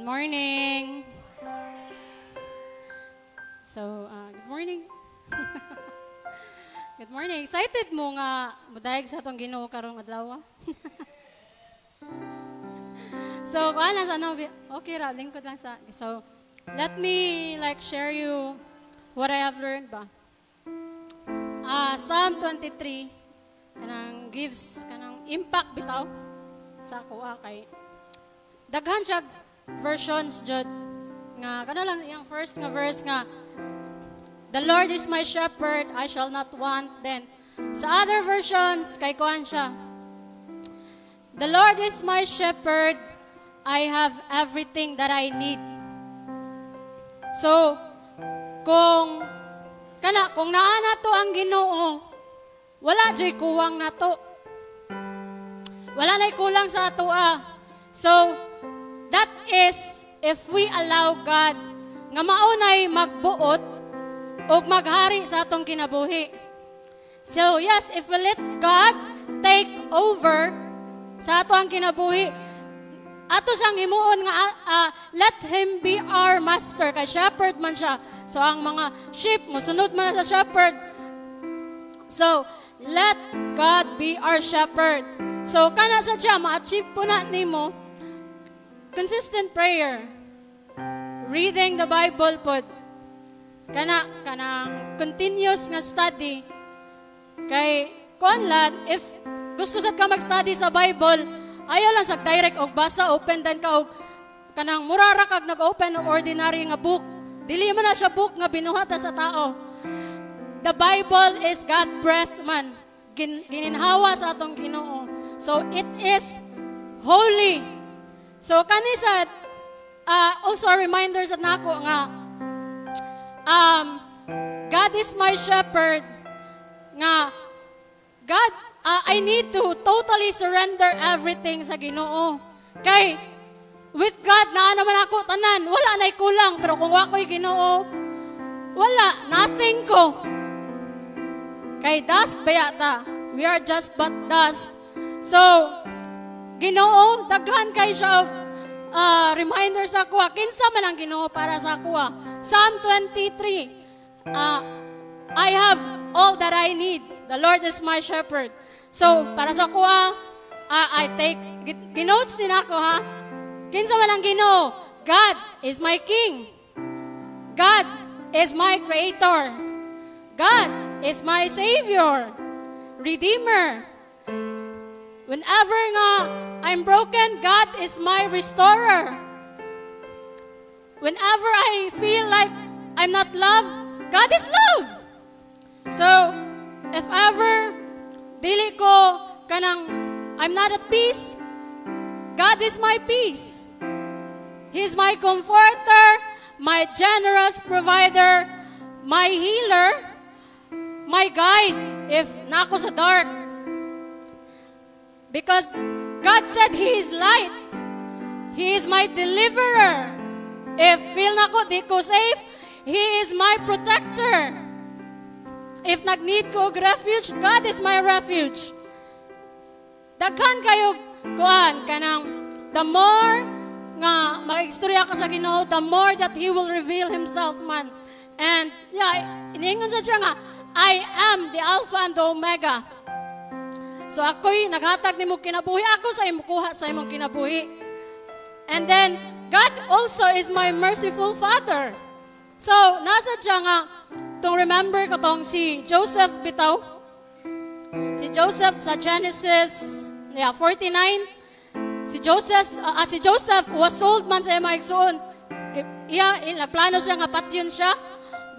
morning. Good morning. Good morning. Excited mo nga mudayeg sa atong Ginoo karong adlaw? Okay ra, lingkod lang sa. So, let me share you what I have learned ba. Psalm 23 kanang gives kanang impact bitaw sa kuha kay daghan siya versions jud nga kana lang yung first nga verse nga the Lord is my shepherd, I shall not want. Then sa other versions kay kuan siya, the Lord is my shepherd, I have everything that I need. So kung naa nato ang Ginoo, wala jay kuwang nato. Wala nay kulang sa atoa. So that is if we allow God nga maunay magbuot o maghari sa atong kinabuhi. So yes, if we let God take over sa ato ang kinabuhi, ato siyang himuon nga let Him be our master. Kay shepherd man siya. So ang mga sheep, musunod man na sa shepherd. So let God be our shepherd. So kana sa siya, ma-achieve po na nimo consistent prayer, reading the Bible pod, kanang continuous nga study. Kay konlad, if gusto sad ka mag-study sa Bible, ayaw lang sa direct og basa, open dan ka og kanang murara kag nag-open og ordinary nga book. Dili man na siya book nga binuhatan sa tao. The Bible is God breath man. Gininhawa sa atong Ginoo. So it is holy. So kanisad also a reminder sa nako nga God is my shepherd nga God I need to totally surrender everything sa Ginoo. Kay with God naa naman ako tanan, wala nay kulang, pero kung wa ko'y Ginoo, wala, nothing ko. Kay dust bayata. We are just but dust. So Ginoo, daghan kay siya reminder sa kuha. Kinsa man ang Ginoo para sa kuha. Psalm 23. I have all that I need. The Lord is my shepherd. So para sa kuha, I take ginotes din ako ha. Kinsa man ang Ginoo? God is my King. God is my Creator. God is my Savior, Redeemer. Whenever nga I'm broken, God is my restorer. Whenever I feel like I'm not loved, God is love. So, if ever dili ko kanang I'm not at peace, God is my peace. He is my comforter, my generous provider, my healer, my guide if nako sa dark. Because God said He is light. He is my deliverer. If feel nako di ko safe, He is my protector. If nag-need ko og refuge, God is my refuge. Daghan kayo kuan kanang the more nga mag-istorya ka sa Ginoo, the more that He will reveal Himself man. And iniingon sa siya nga, I am the Alpha and the Omega. So ako'y naghatag nimo kinabuhi, ako sa imo kuha sa imong kinabuhi. And then God also is my merciful Father. So nasa siya nga tong remember ko tong si Joseph bitaw. Si Joseph sa Genesis 49. Si Joseph was sold man sa mga igsoon. Nagplano siya nga patyon siya.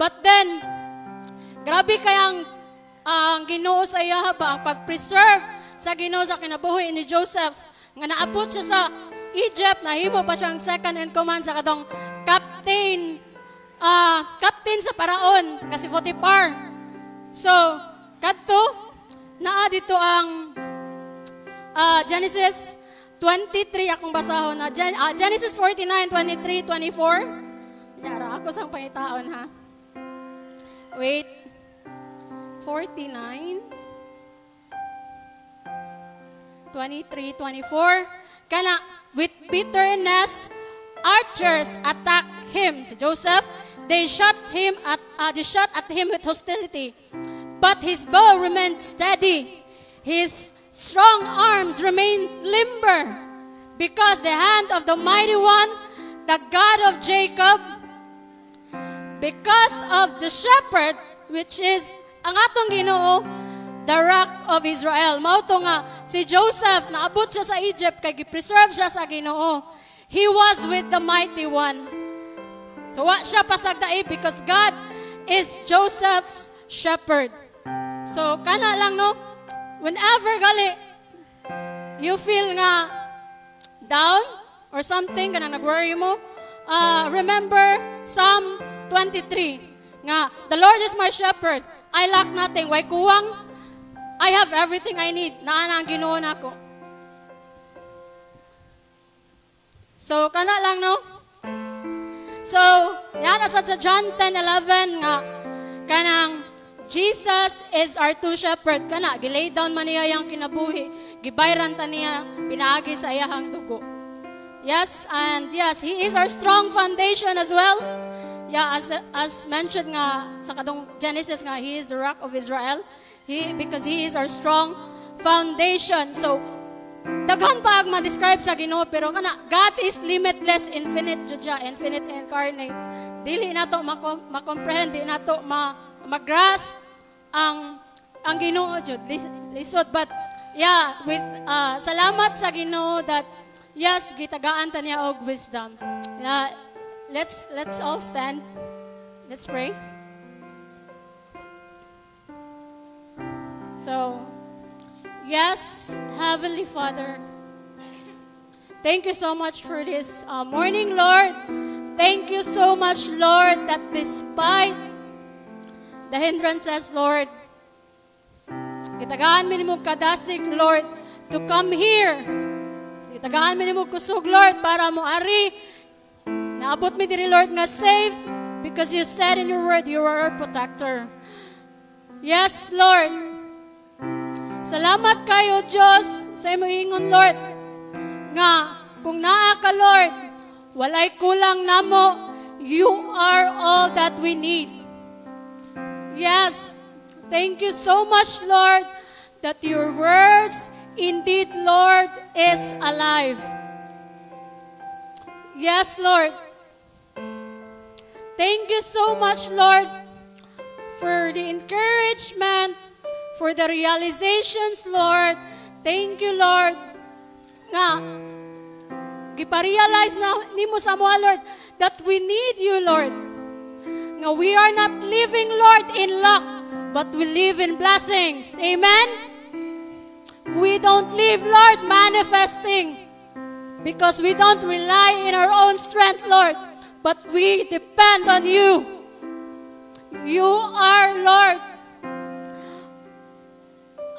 But then grabe kayang ang Ginoo sa iya ba ang pag-preserve sa Ginoo sa kinabuhi ni Joseph nga naabot siya sa Egypt, nahimo pa siyang second in command sa kadong captain sa paraon kasi Potiphar. So kadto naa dito ang Genesis 23 akong basahon na Genesis 49, 23, 24. Yara ako sa pangitaon ha. Wait. 49, 23, 24. Kana, with bitterness archers attacked him, si Joseph, they shot at him with hostility. But his bow remained steady. His strong arms remained limber, because the hand of the mighty one, the God of Jacob, because of the shepherd, which is ang atong Ginoo, the rock of Israel. Mauto nga, si Joseph, naabot siya sa Egypt, kay gipreserve siya sa Ginoo. He was with the mighty one. So wa siya pasagdaib because God is Joseph's shepherd. So kana lang no, whenever gali you feel nga down or something, kanang nag-worry mo, remember Psalm 23 nga, the Lord is my shepherd, I lack nothing. Way kuwang, I have everything I need. Naa ang Ginoo nako. So kana lang no. So, yan sa John 10:11 nga kanang Jesus is our true shepherd. Kana gilay down man niya yang kinabuhi, gibayran ta niya pinaagi sa iyang dugo. Yes, and yes, he is our strong foundation as well. Yeah, as mentioned nga sa kadong Genesis nga, he is the rock of Israel. Because he is our strong foundation. So daghan pa ang ma-describe sa Ginoo, pero kana God is limitless, infinite judya, infinite incarnate. Dili nato ma-comprehend, di nato ma-grasp ang Ginoo jud lisod. But yeah, with salamat sa Ginoo that yes, gitagaan ta niya og wisdom. Let's all stand. Let's pray. So, yes, Heavenly Father, thank you so much for this morning, Lord. Thank you so much, Lord, that despite the hindrances, Lord, gitagaan mi nimo kadasig, Lord, to come here. Gitagaan mi nimo kusog, Lord, para mo ari naabot mi diri, Lord, nga safe, because you said in your word you are our protector. Yes, Lord. Salamat kayo, Diyos, sa imong ingon, Lord, nga kung naa ka, Lord, walay kulang namo, you are all that we need. Yes, thank you so much, Lord, that your words indeed, Lord, is alive. Yes, Lord. Thank you so much, Lord, for the encouragement, for the realizations, Lord. Thank you, Lord, nga gipa-realize na nimo sa mga, Lord, that we need you, Lord. Nga we are not living, Lord, in lack, but we live in blessings. Amen? We don't live, Lord, manifesting, because we don't rely in our own strength, Lord, but we depend on you. You are, Lord,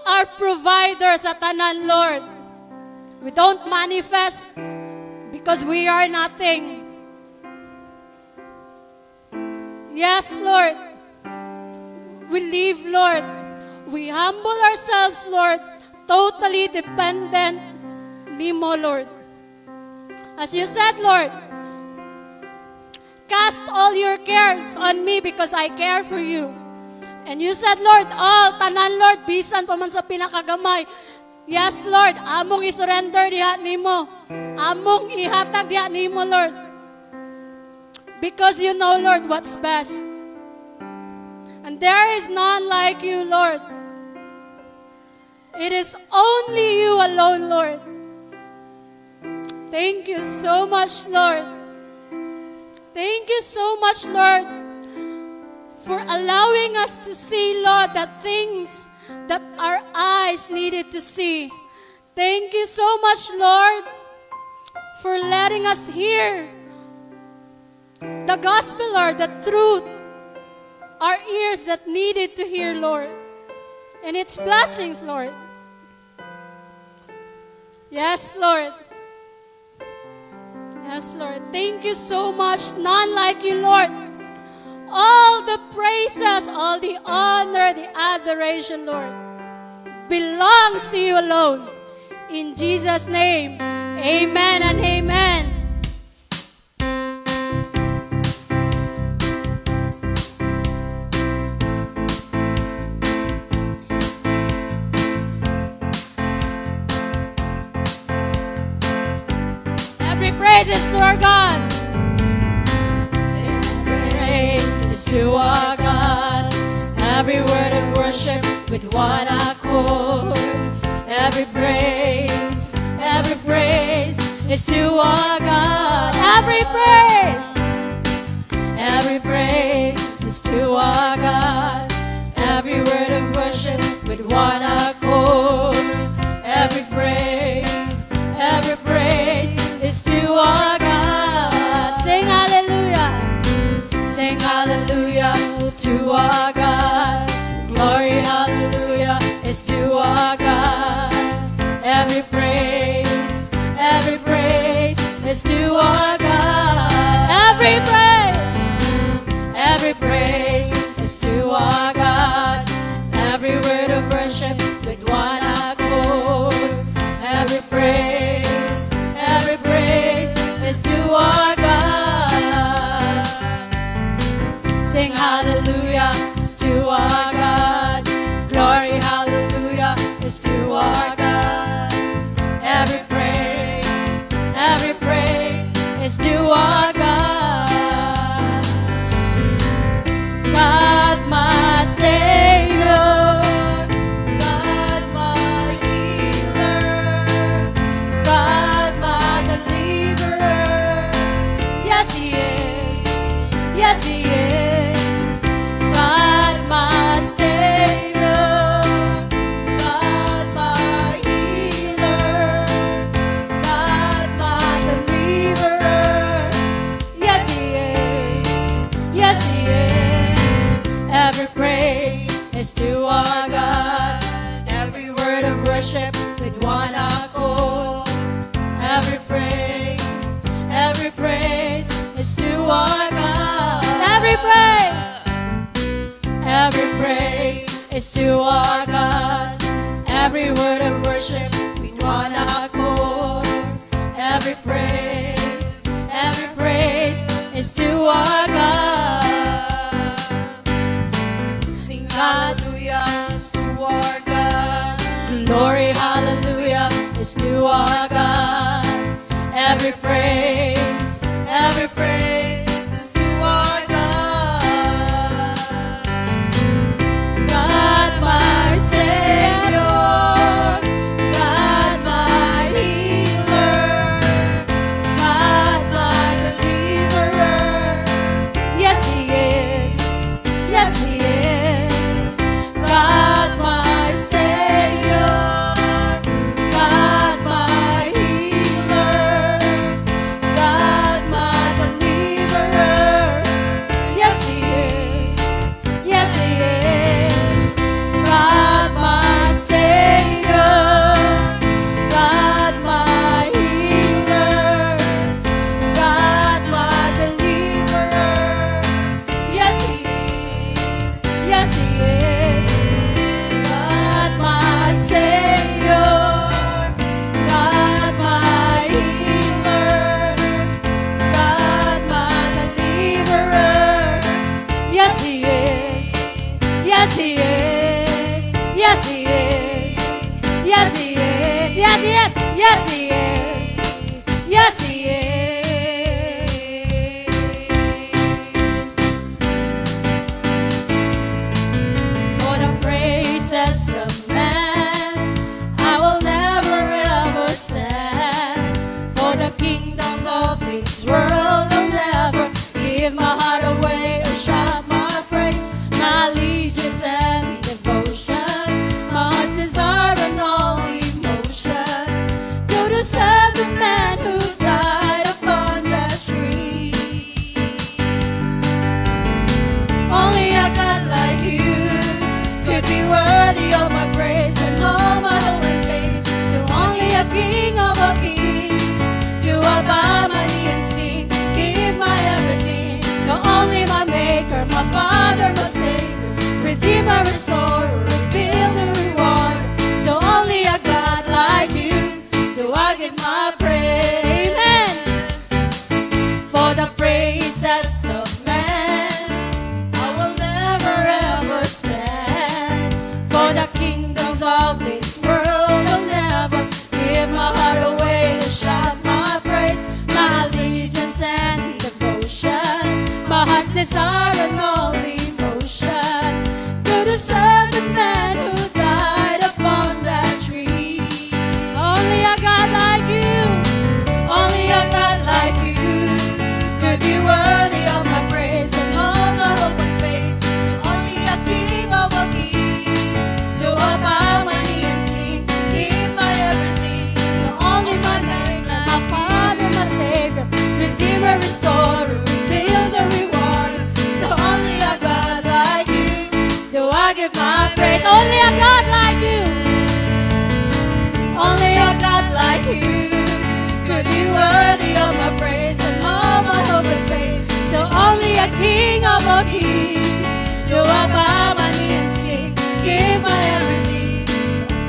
our provider sa tanan, Lord. We don't manifest because we are nothing. Yes, Lord. We live, Lord. We humble ourselves, Lord, totally dependent nimo, Lord. As you said, Lord, cast all your cares on me because I care for you. And you said, Lord, all tanan, Lord, bisan pa man sa pinakagamay. Yes, Lord, among isurrender diha nimo. Among ihatag diha nimo, Lord. Because you know, Lord, what's best. And there is none like you, Lord. It is only you alone, Lord. Thank you so much, Lord. Thank you so much, Lord, for allowing us to see, Lord, the things that our eyes needed to see. Thank you so much, Lord, for letting us hear the gospel, Lord, the truth, our ears that needed to hear, Lord, and its blessings, Lord. Yes, Lord. Yes, Lord. Thank you so much. None like you, Lord. All the praises, all the honor, the adoration, Lord, belongs to you alone. In Jesus' name, amen and amen. praises to our God. Every praise is to our God. Every word of worship with one accord. Every praise is to our God. Every praise is to our God. Every word of worship with one accord. Every praise is to our God. Sing hallelujah. Sing hallelujah to our God. Glory, hallelujah is to our God. Every praise is to our God. Every praise is to our God. Every word of worship with one accord. Every praise is to our God. Sing hallelujah is to our God. Glory, hallelujah is to our God. Every praise is to our God. God my Savior, God my healer, God my deliverer. Yes He is, yes He is. God my Savior, God my healer, God my deliverer. Yes He is, yes He is. Every praise is to our God. Every word of worship with one accord. Every praise is to our God. Every praise is to our God. Every word of worship with one accord. Every praise is to our God. Sing hallelujah is to our God. Glory, hallelujah is to our God. Every praise is to our God. God my Savior, God my healer, God my deliverer. Yes He is, yes He is. God my Savior, God my healer, God my deliverer. Yes He is, yes He is. God my Savior, God my healer, God my deliverer. Yes He is, yes He is. God my Savior, God my healer, God my deliverer. Yes He is, yes He is, yes He is, yes He is, yes He is, yes He is, yes He is. For the praises of man I will never ever stand. For the kingdoms of this world I'll never give my heart away or shout my praise, my allegiance and devotion, my heart's desire and all emotion. Go to serve the man who died upon that tree. Only a God like you could be worthy of my praise and all my own faith. To only a King of all kings do I bow my knee and sing, give my everything. To only desire and all devotion to serve the man who died upon that tree. Only a God like you, only a God like you could be worthy of my praise and all my hope and faith. To only a King of all kings, to bow my knee and sing, give my everything. To only my Maker, my Father, my Savior, Redeemer, Restorer, Rebuilder, Rewarder. To only a God like you do I give my praise. Only a God like you, only a God like you could be worthy of my praise and all my hope and faith. To only a King of all kings do I bow my knee and sing, give my everything.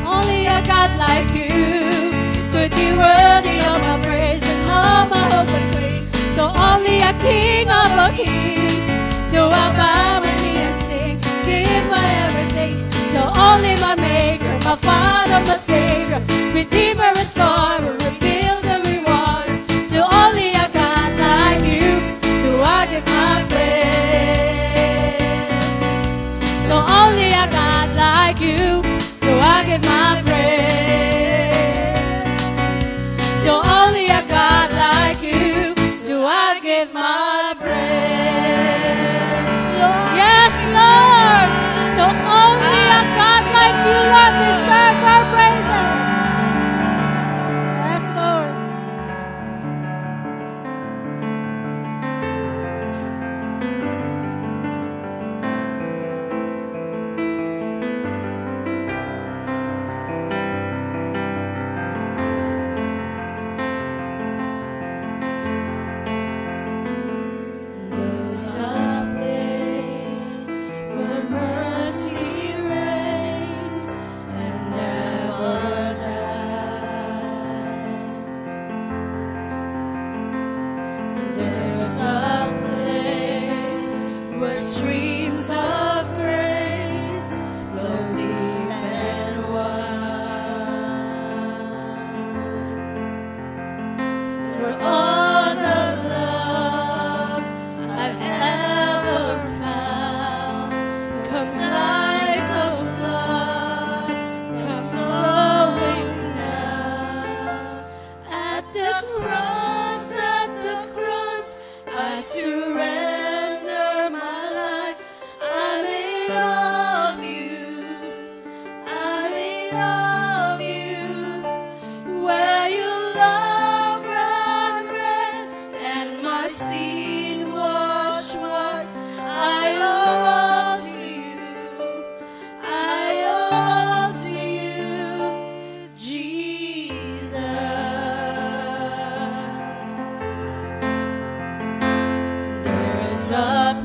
Only a God like you could be worthy of my praise and all my hope and faith. To only a King of all kings do I bow my knee and sing, give my everything. To only my Maker, my Father, my Savior, Redeemer, Restorer, Rebuilder, Rewarder. To only a God like you do I give my praise. To only a God like you do I give my praise. To only a God like you do I give my praise. Yes, Lord. To only a God like you, Lord, deserves our praises. Yes, Lord. There's a place where mercy reigns and never dies. There's a place where streams of grace flow deep and wide, where all the love I've ever found comes like a flood, comes flowing down. At the cross, I surrender my life. I'm in awe of you, I'm in awe of you. Where your love ran red and my sin washed white, I owe all to you, I owe all to you, Jesus. There's a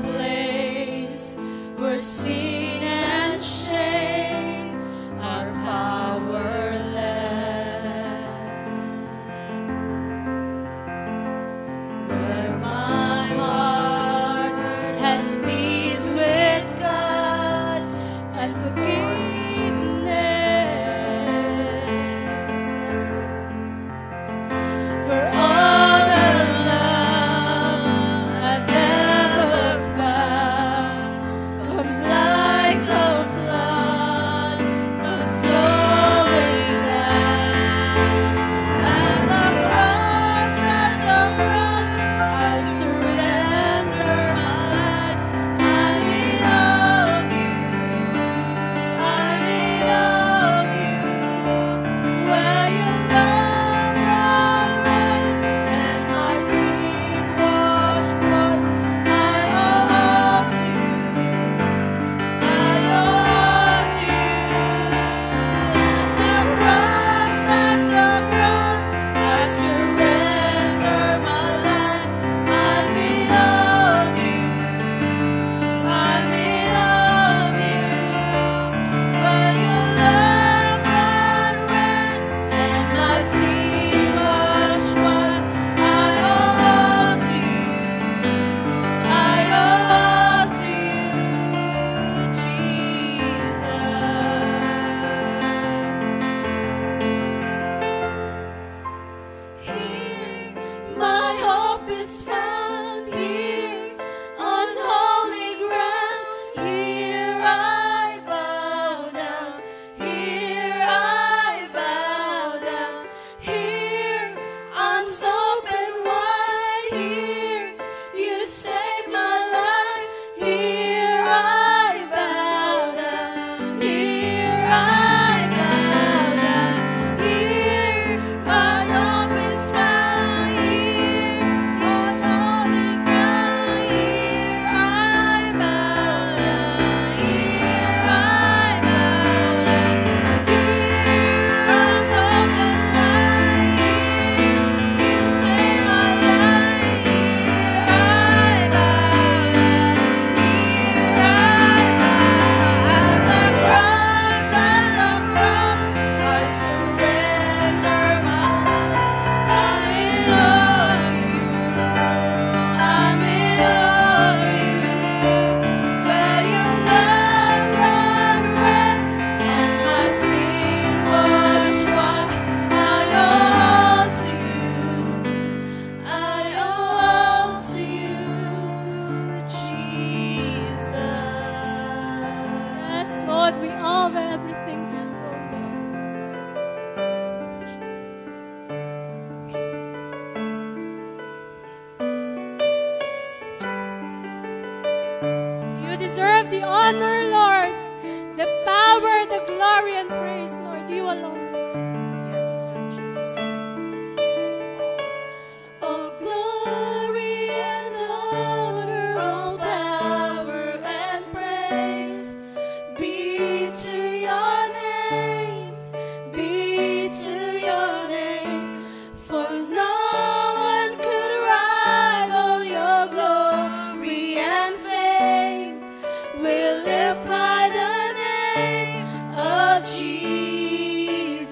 place where sin and shame are powerless, where my heart has peace with God and forgiveness. Yes, Lord. Where all the love I've ever found comes like a flood, comes flowing down. At the cross, I surrender my life. I'm in awe of you, I'm in awe of you. Where your love ran red and my sin washed white, I owe all to you, I owe all to you. At the cross, I surrender my life. I'm in awe of you, I'm in awe of you. Where your love ran red and my sin washed white, I owe all to you, I owe all to you, Jesus. Here my hope is found, here on the honor, Lord, the power, the glory, and praise, Lord. You alone. Yes, Lord Jesus. All glory and honor, all power and praise Be to your name, be to your name, for no one could rival your glory and fame. We live by the name of Jesus.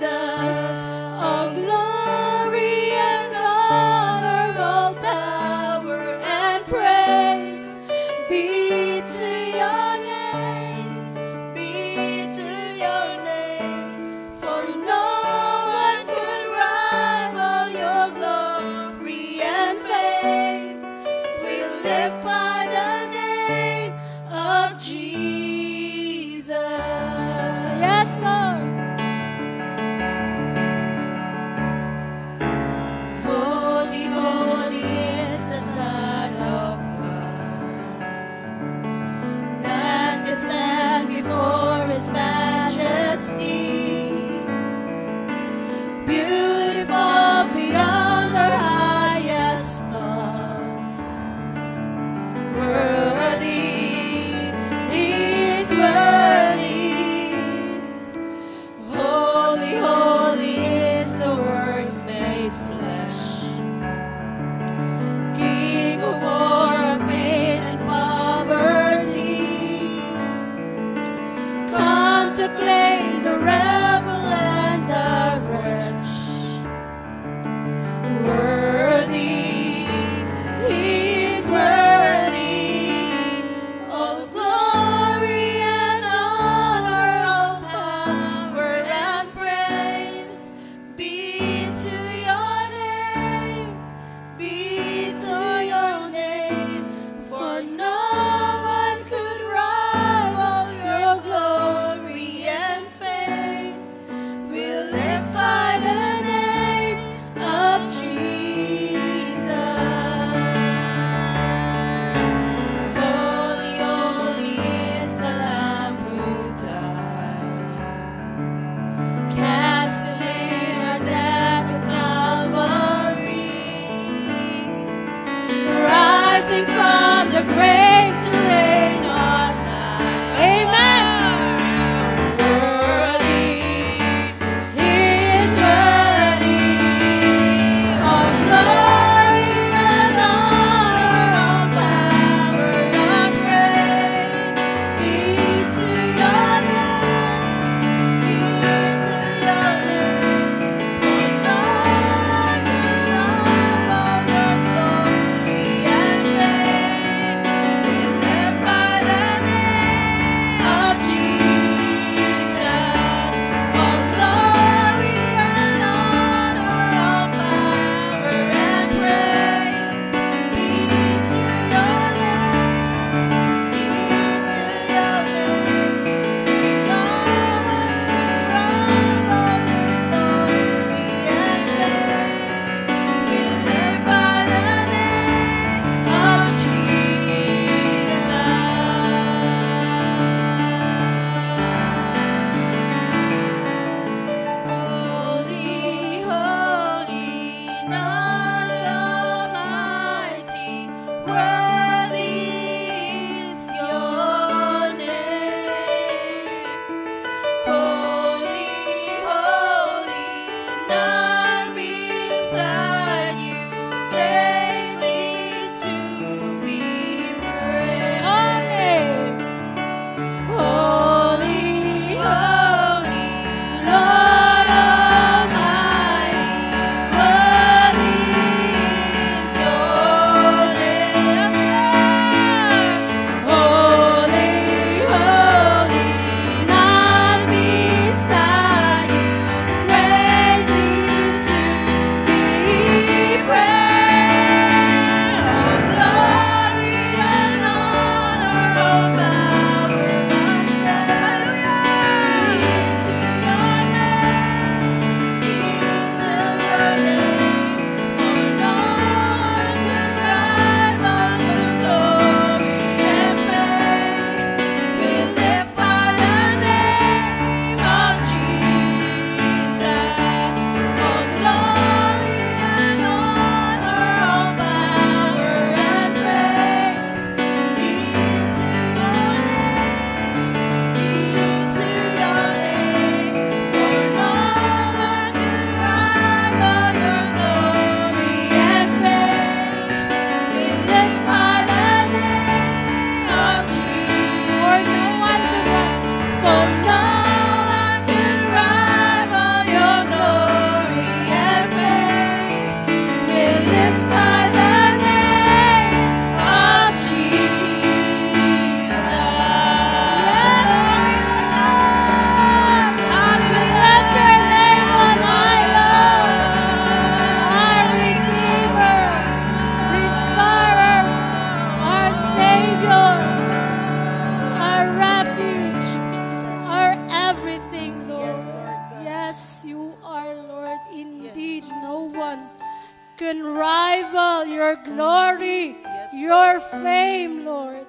can rival your glory, Yes, your fame, Lord.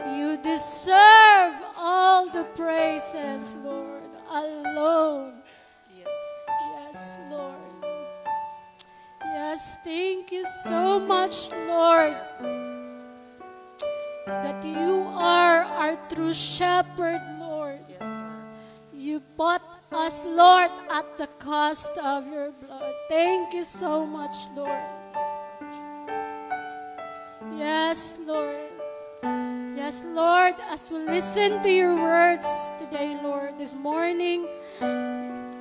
You deserve all the praises, Lord, alone. Yes. Yes, Lord. Yes, thank you so much, Lord, that you are our true shepherd, Lord. Yes, Lord. You bought us, Lord, at the cost of your blood. Thank you so much, Lord. Yes, Lord. Yes, Lord, as we listen to your words today, Lord, this morning,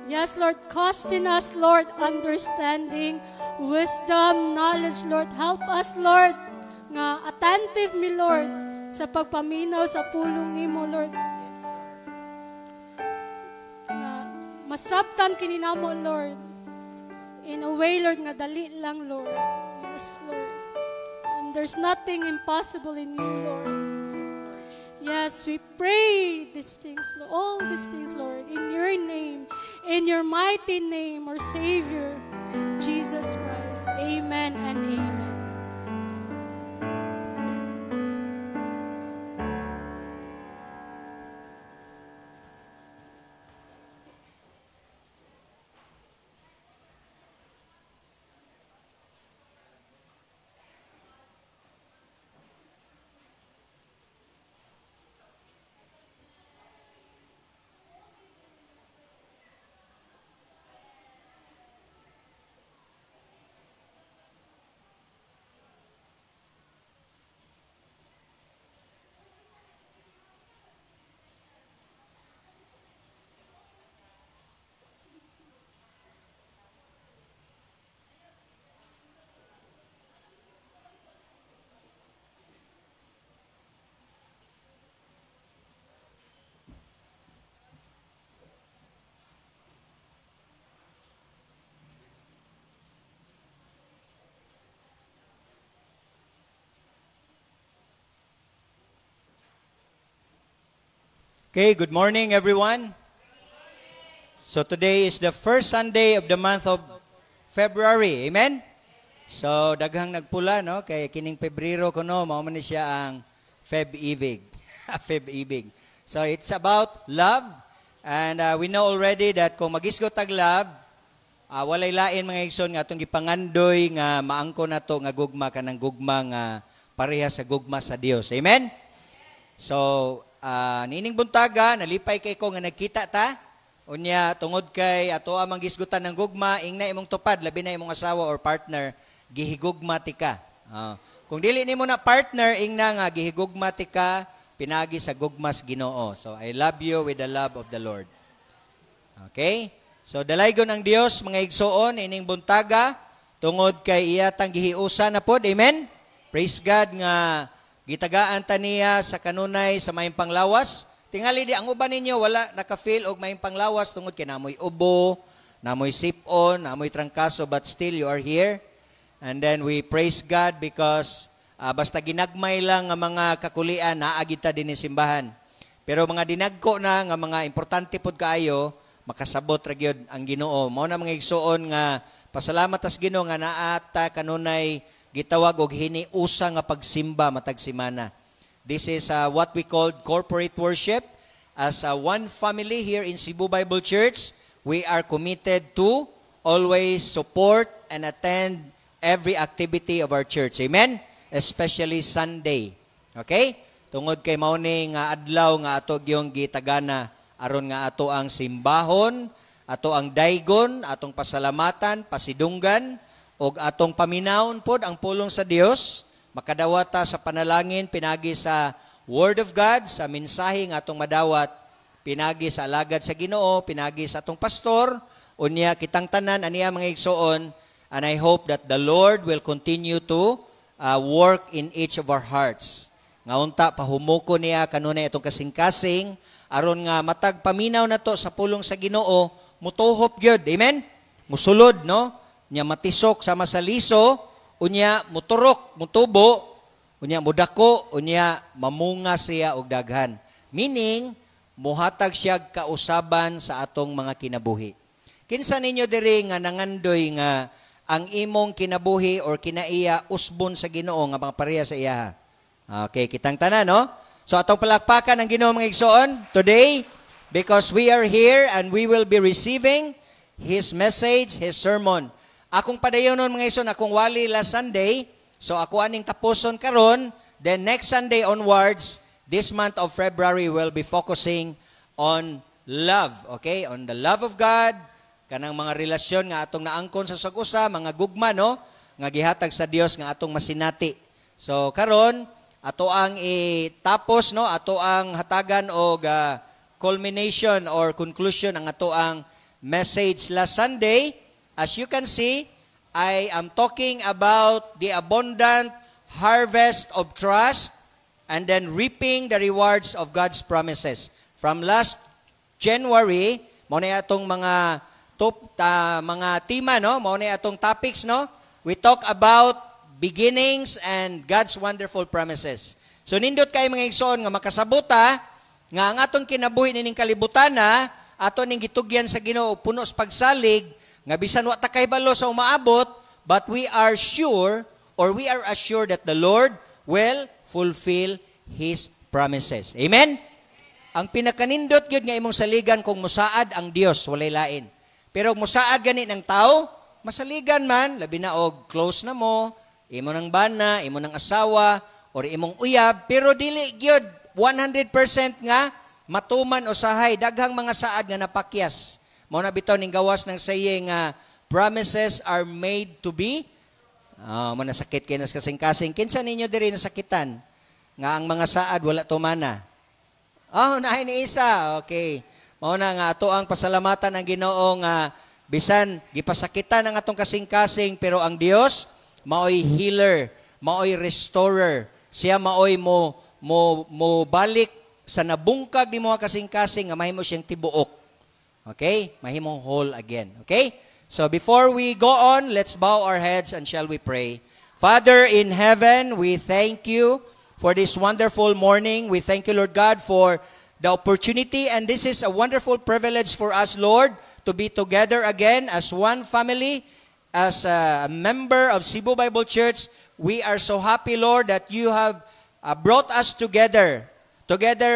yes, Lord, costing us, Lord, understanding, wisdom, knowledge, Lord. Help us, Lord, nga attentive mi, Lord, sa pagpaminaw sa pulong nimo, Lord. Yes, Lord. Nga masabtan kininamo, Lord, in a way, Lord, nga dali lang, Lord. Yes, Lord. And there's nothing impossible in you, Lord. Yes, we pray these things, Lord, all these things, Lord, in your name, in your mighty name, our Savior, Jesus Christ. Amen and amen. Okay, good morning everyone. So today is the first Sunday of the month of February. Amen? So daghang nagpula, no? Kay kining Pebrero kuno mao man ni siya ang Feb-ibig. Feb-ibig. So it's about love, and we know already that kung magisgot tag love, walay lain mga igsoon nga atong gipangandoy nga maangko nato nga gugma kanang gugma nga pareha sa gugma sa Dios. Amen? So nining buntaga, nalipay kay ko nga nagkita ta. Unya, tungod kay ato amang gisgutan ng gugma, ingna imong tupad, labi na imong asawa or partner, gihigugma tika. Kung dili nimo na partner, ingna nga gihigugma tika, pinagi sa gugmas Ginoo. So, I love you with the love of the Lord. Okay? So, dalaygon ang Dios, mga igsoon, ining buntaga, tungod kay iyatang gihiusa na pod. Amen? Praise God nga gitagaan ta niya sa kanunay sa mayong panglawas. Tingali di ang uban ninyo wala naka-feel og mayong panglawas tungod kay namoy ubo, namoy sipon, namoy trangkaso, but still you are here. And then we praise God because basta ginagmay lang nga mga kakulian naagi ta dinhi simbahan. Pero mga dinagko na nga mga importante pod kaayo makasabot ra gyud ang Ginoo. Mao na mga igsuon nga pasalamat tas Ginoo nga naa ta kanunay gitawag og hiniusa nga pagsimba matag semana. This is what we call corporate worship. As one family here in Cebu Bible Church, we are committed to always support and attend every activity of our church. Amen? Especially Sunday. Okay? Tungod kay mao ni nga adlaw nga ato gyung gitagana aron nga ato ang simbahon, ato ang daygon, atong pasalamatan, pasidunggan, og atong paminawon pod ang pulong sa Dios, makadawata sa panalangin pinagi sa Word of God, sa mensahe nga atong madawat, pinagi sa alagad sa Ginoo, pinagi sa atong pastor, unya kitang tanan aniya mga igsoon, and I hope that the Lord will continue to work in each of our hearts. Nga unta pahumuko niya kanunay atong kasing-kasing aron nga matag paminaw nato sa pulong sa Ginoo, mutuhop gyud. Amen? Musulod, no? Nya matisok sama sa liso, unya muturok, mutubo, unya mudako, unya mamunga siya og daghan. Meaning, muhatag siya kausaban sa atong mga kinabuhi. Kinsa ninyo diri nga nangandoy nga ang imong kinabuhi or kinaiya usbon sa Ginoo nga mga pareha sa iya. Okay, kitang tanan, no? So atong palakpakan ang Ginoo mga igsoon today because we are here and we will be receiving His message, His sermon. Akong padayonon mga igsoon, akong wali last Sunday, so ako aning tapuson karon, then next Sunday onwards, this month of February will be focusing on love, okay? On the love of God, kanang mga relasyon nga atong naangkon sa sag-usa, mga gugma, no? Nga gihatag sa Dios nga atong masinati. So karon ato ang itapos, no? Ato ang hatagan og culmination or conclusion ang ato ang message last Sunday. As you can see, I am talking about the abundant harvest of trust and then reaping the rewards of God's promises. From last January, mo na atong mga mga tema, no? Mo na atong topics, no? We talk about beginnings and God's wonderful promises. So nindot kay mga igsoon nga makasabuta nga ang atong kinabuhi ning kalibutan na ato ning gitugyan sa Ginoo puno sa pagsalig nga bisan wa ta kay balo sa umaabot, but we are sure or we are assured that the Lord will fulfill His promises. Amen? Ang pinakanindot gyud nga imong saligan kung musaad ang Dios, walay lain. Pero kung musaad gani ng tao, masaligan man, labi na og close na mo, imo ng bana, imo ng asawa, or imong uyab, pero dili gyud 100% nga matuman usahay, daghang mga saad nga napakyas. Mao na bitaw ning gawas ng saying promises are made to be. Manasakit kayo nas kasing-kasing. Kinsa ninyo diri nasakitan nga ang mga saad wala tumana? Naay ni isa. Okay. Mao na nga ato ang pasalamatan ang Ginoo nga bisan gipasakitan ang atong kasing-kasing pero ang Dios maoy healer, maoy restorer. Siya maoy mo balik sa nabungkag ni mga kasing-kasing nga mahimo siyang tibuok. Okay? Mahimong whole again. Okay? So before we go on, let's bow our heads and shall we pray. Father in heaven, we thank you for this wonderful morning. We thank you, Lord God, for the opportunity, and this is a wonderful privilege for us, Lord, to be together again as one family, as a member of Cebu Bible Church. We are so happy, Lord, that you have brought us together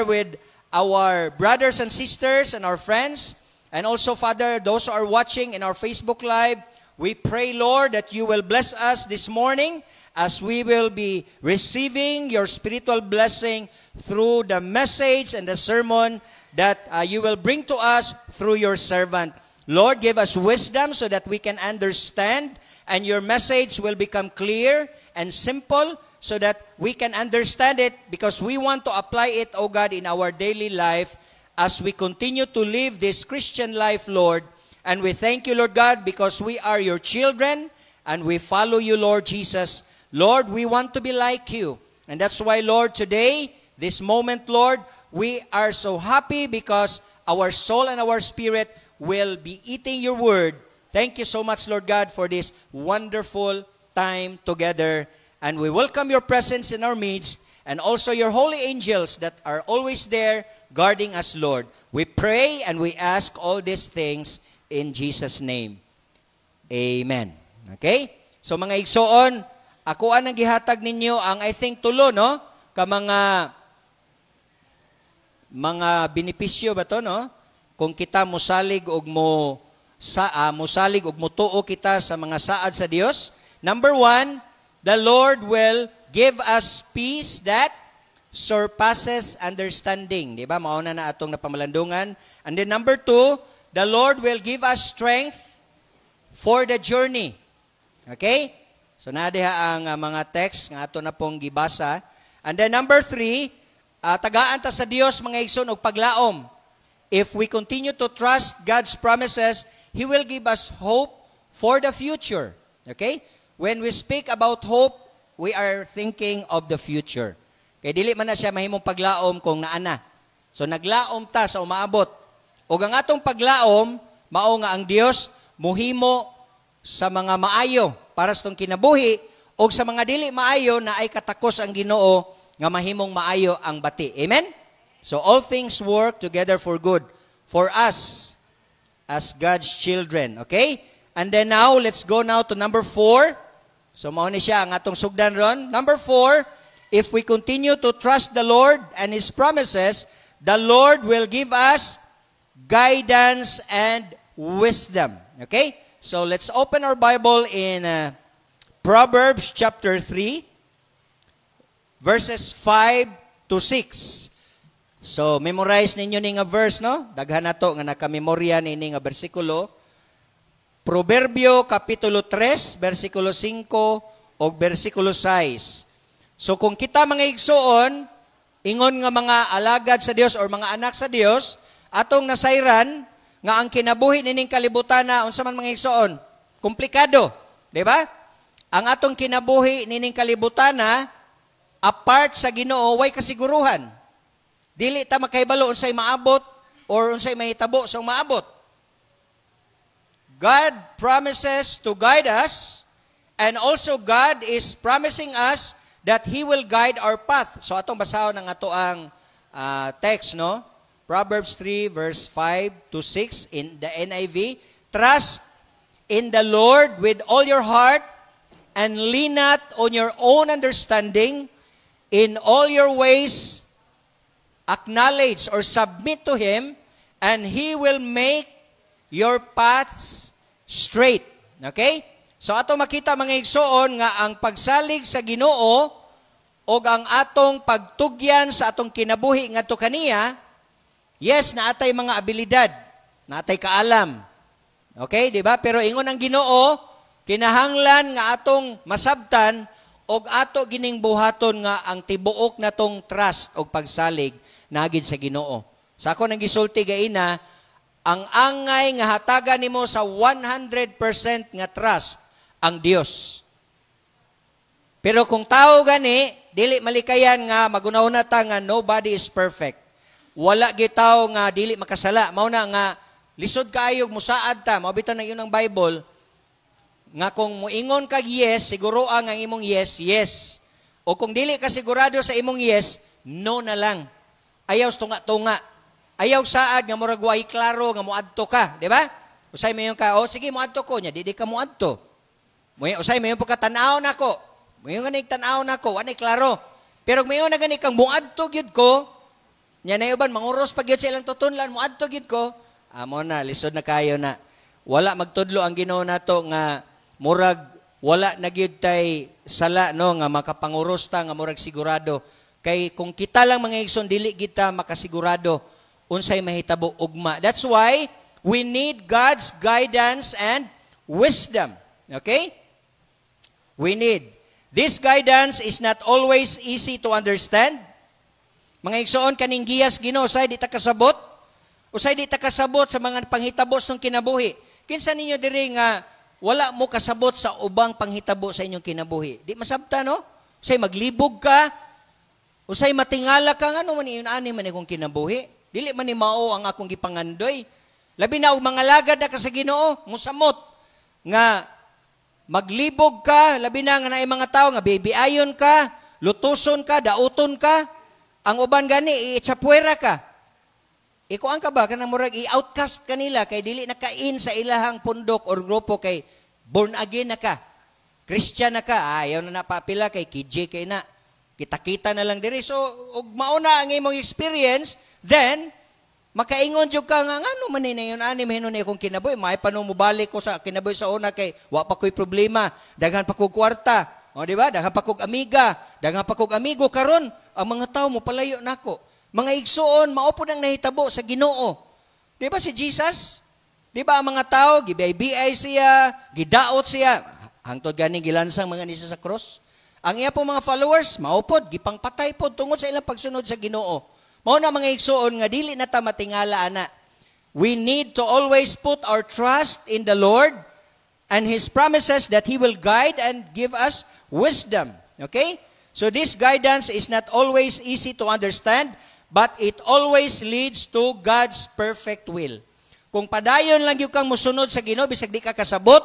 with our brothers and sisters and our friends, and also, Father, those who are watching in our Facebook Live. We pray, Lord, that you will bless us this morning as we will be receiving your spiritual blessing through the message and the sermon that you will bring to us through your servant. Lord, give us wisdom so that we can understand and your message will become clear and simple so that we can understand it because we want to apply it, O God, in our daily life as we continue to live this Christian life, Lord. And we thank you, Lord God, because we are your children and we follow you, Lord Jesus. Lord, we want to be like you. And that's why, Lord, today, this moment, Lord, we are so happy because our soul and our spirit will be eating your word. Thank you so much, Lord God, for this wonderful time together. And we welcome your presence in our midst and also your holy angels that are always there guarding us, Lord. We pray and we ask all these things in Jesus' name. Amen. Okay? So mga igsoon, ako ang gihatag ninyo ang I think tulo, no? Ka mga benepisyo ba to, no? Kung kita mosalig og mosalig og motuo kita sa mga saad sa Dios. Number 1, the Lord will give us peace that surpasses understanding. Di ba? Mauna na atong napamalandungan. And then number 2, the Lord will give us strength for the journey. Okay? So nadiha ang mga text nga ato na pong gibasa. And then number 3, tagaan ta sa Dios mga igsoon og paglaom. If we continue to trust God's promises, He will give us hope for the future. Okay? When we speak about hope, we are thinking of the future. Kaya dili man na siya mahimong paglaom kung naana. So naglaom ta sa umaabot. O ang atong paglaom, mao nga ang Dios muhimo sa mga maayo para sa tong kinabuhi o sa mga dili maayo na ay katakos ang Ginoo nga mahimong maayo ang bati. Amen? So all things work together for good for us as God's children. Okay? And then now, let's go now to number 4. So, mao ni siya ang atong sugdan ron. Number 4, if we continue to trust the Lord and His promises, the Lord will give us guidance and wisdom. Okay? So, let's open our Bible in Proverbs chapter 3, verses 5 to 6. So, memorize ninyo ni nga verse, no? Daghan na to nga nakamemorya ni nga bersikulo. Proverbio Kapitulo 3, versikulo 5 o versikulo 6. So kung kita mga igsoon, ingon nga mga alagad sa Dios or mga anak sa Dios, atong nasayran nga ang kinabuhi nining kalibutan na unsa man mga igsoon, komplikado, di ba? Ang atong kinabuhi nining kalibutan na apart sa Ginoo way kasiguruhan. Dili ta makahibalo unsay maabot or unsay mahitabo sa maabot. God promises to guide us, and also God is promising us that He will guide our path. So atong basahon ng ato ang text, no? Proverbs 3 verse 5 to 6 in the NIV. Trust in the Lord with all your heart and lean not on your own understanding. In all your ways acknowledge or submit to Him, and He will make your paths straight. Okay? So ato makita mga igsoon nga ang pagsalig sa Ginoo o ang atong pagtugyan sa atong kinabuhi ngadto kaniya, yes, naatay mga abilidad, naatay kaalam. Okay, di ba? Pero ingon ang Ginoo, kinahanglan nga atong masabtan og ato gining buhaton nga ang tibuok natong trust og pagsalig nagid sa Ginoo. Sa ako nang gisulti gaina, ang angay nga hatagan nimo sa 100% nga trust ang Dios. Pero kung tao gani, dili malikayan nga magunahuna ta nga nobody is perfect. Wala gyud tao nga dili makasala. Mao na nga lisod kaayog musaad ta, mao bitan na yun ang Bible nga kung moingon kag yes, siguro ang imong yes, yes. O kung dili ka sigurado sa imong yes, no na lang. Ayaw tunga-tunga. Ayaw saad nga murag way klaro nga moadto ka, di ba? Usay mayon ka, sige moadto ko nya, di ka moadto. Usay mayon pagka tan-aw nako. Mayon nga tan-aw nako, wala klaro. Pero mayon na gani kang moadto gyud ko, nya na uban manguros pa gyud sa ilang tutunlan, moadto gyud ko. Amo na lisod na kayo na. Wala magtudlo ang Ginoo nato nga murag wala na gyud tay sala no nga makapanguros ta nga murag sigurado. Kay kung kita lang mga igsoon dili kita makasigurado unsay mahitabo ugma. That's why we need God's guidance and wisdom. Okay? We need. This guidance is not always easy to understand. Mga igsoon kaning giyas Ginoo usay di ta kasabot. Usay di ta kasabot sa mga panghitabos ng kinabuhi. Kinsa ninyo diri nga wala mo kasabot sa ubang panghitabo sa inyong kinabuhi? Di masabta no? Usay maglibog ka. Usay matingala ka nga no man iyon ani man ikong kinabuhi. Dili man ni mao ang akong gipangandoy. Labi na og mga lagad na ka sa Ginoo, musamot nga maglibog ka, labi na nga naay mga tao nga bibiayon ka, lutuson ka, dauton ka, ang uban gani iitsapwera ka. Ikuan ka ba kanang murag i-outcast kanila kay dili nakain sa ilahang pundok or grupo kay born again na ka. Christian na ka, ayaw na napapila kay KJ kay na. Kita-kita na lang diri. So, ug mauna ang imong experience, then, makaingon jud ka nga, ano man na yun, ani mahinon na akong kinaboy, may panumubalik ko sa kinaboy sa una kay, wa pa ko'y problema, daghan pa kong kwarta, o di ba? Daghan pa kong amiga, daghan pa kong amigo, karon ang mga tao mo palayo nako. Mga igsoon, maupo nang nahitabo sa Ginoo. Di ba si Jesus? Di ba ang mga tao, gibay-biyay siya, gidaot siya, hangtod ganing gilansang mga nisa sa cross. Ang iya pong mga followers, maupod, gipangpatay po tungod sa ilang pagsunod sa Ginoo. Mao na mga igsoon nga dili na ta matingala ana. We need to always put our trust in the Lord and His promises that He will guide and give us wisdom. Okay? So this guidance is not always easy to understand, but it always leads to God's perfect will. Kung padayon lang yung kang musunod sa Ginoo bisag di ka kasabot,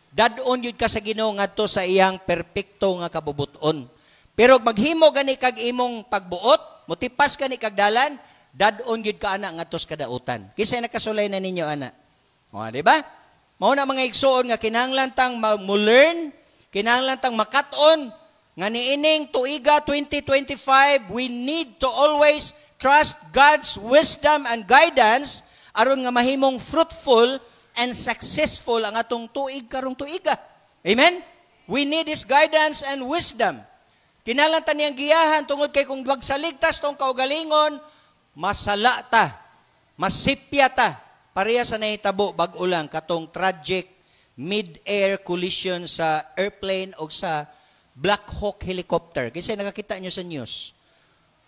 dadon yun ka sa Ginoo ngadto sa iyang perpekto nga kabubuton. Pero maghimo gani kag imong pagbuot, motipas gani kag dalan, dadon yun ka ana ngadto sa kadautan. Kisay nakasulay na ninyo ana. O, di ba? Mao na mga igsoon nga kinahanglan tang mo-learn, kinahanglan tang makat-on nga niining tuiga 2025, we need to always trust God's wisdom and guidance aron nga mahimong fruitful and successful ang atong tuig karong tuiga. Amen? We need His guidance and wisdom. Kinahanglan ta niyang giyahan tungod kay kung magsaligtas tong kaugalingon, masala ta, masipya ta, pareha sa nahitabo bag-o lang katong tragic mid-air collision sa airplane o sa Black Hawk helicopter. Kasi nakakita nyo sa news.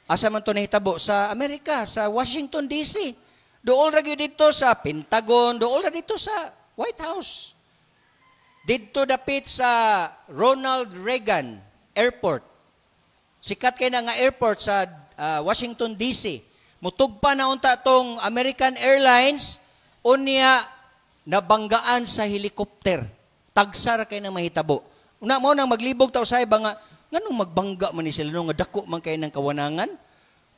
Asa man to nahitabo? Sa Amerika, sa Washington DC. Dool ra gyud dito sa Pentagon, dool ra dito sa White House. Dito dapit sa Ronald Reagan Airport. Sikat kay na nga airport sa Washington DC. Mutugpa na unta tong American Airlines unya nabanggaan sa helicopter. Tagsar kay na mahitabo. Una mo nang maglibog ta usay ba nga nganong magbangga man ni sila no nga dako man kay nang kawanangan?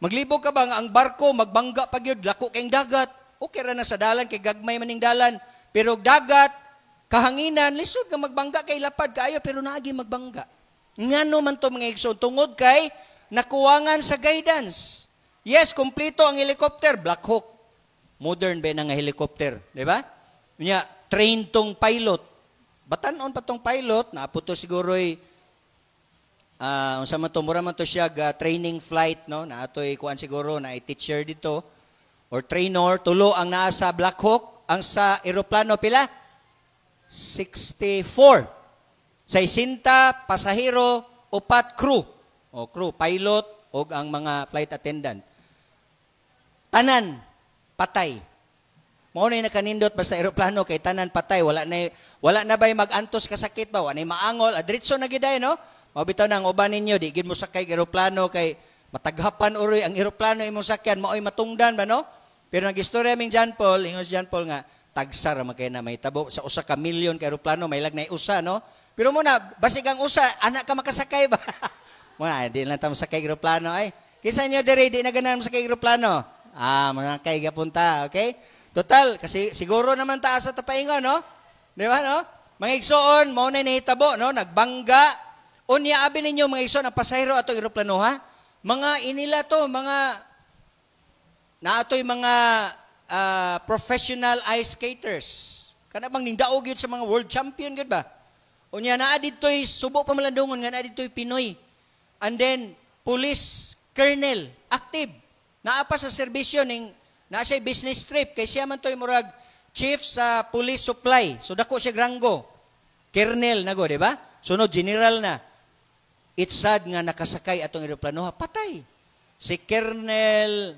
Maglibog ka ba nga ang barko magbangga pa gyud lako kay dagat. Okay ra na sa dalan kay gagmay maning dalan. Pero dagat kahanginan lisod nga magbangga kay lapad kaayo pero naagi magbangga. Ngano man to mga igsoon tungod kay nakuwangan sa guidance. Yes, kompleto ang helicopter, Black Hawk. Modern ba na nga helicopter, di ba? Nya train tong pilot. Batanon pa tong pilot, naaputo siguro'y unsa man to mura man to siya training flight no na atoy kuan siguro na teacher dito or trainer tulo ang naa sa Black Hawk ang sa eroplano pila 64 60 pasahero upat crew pilot o ang mga flight attendant tanan patay mao na nakanindot basta eroplano kay tanan patay wala na bay magantos kasakit ba wala na maangol adritso na giday no. Mabitaw na ang uban ninyo, di gid mo sakay eroplano kay mataghapan uroy ang eroplano imong sakyan, maoy matungdan ba no? Pero nagistorya ming John Paul, ingos John Paul nga tagsar man kay na mahitabo sa usa ka milyon ka eroplano, may lag na usa no? Pero muna, basig ang usa, anak ka makasakay ba? Muna, di lang ta masakay eroplano ay. Kinsa nyo diri di na ganahan masakay eroplano? Muna kay gapunta, okay? Total, kasi siguro naman taas sa tapaingon no? Di ba no? Mga igsoon, mao na nahitabo no, nagbangga. Unya abi ninyo mga igsoon ang pasahero atong eroplano ha. Mga inila to, mga naatoy mga professional ice skaters. Kana bang ningdaog gyud sa mga world champion gud ba? Unya naa ditoy subo pa malandungon nga naa ditoy Pinoy. And then police colonel active. Naa pa sa serbisyo ning naa siya business trip kay siya man toy murag chief sa police supply. So dako siya ranggo. Colonel nago, di ba? Sunod general na. It's sad nga nakasakay atong eroplano patay. Si Colonel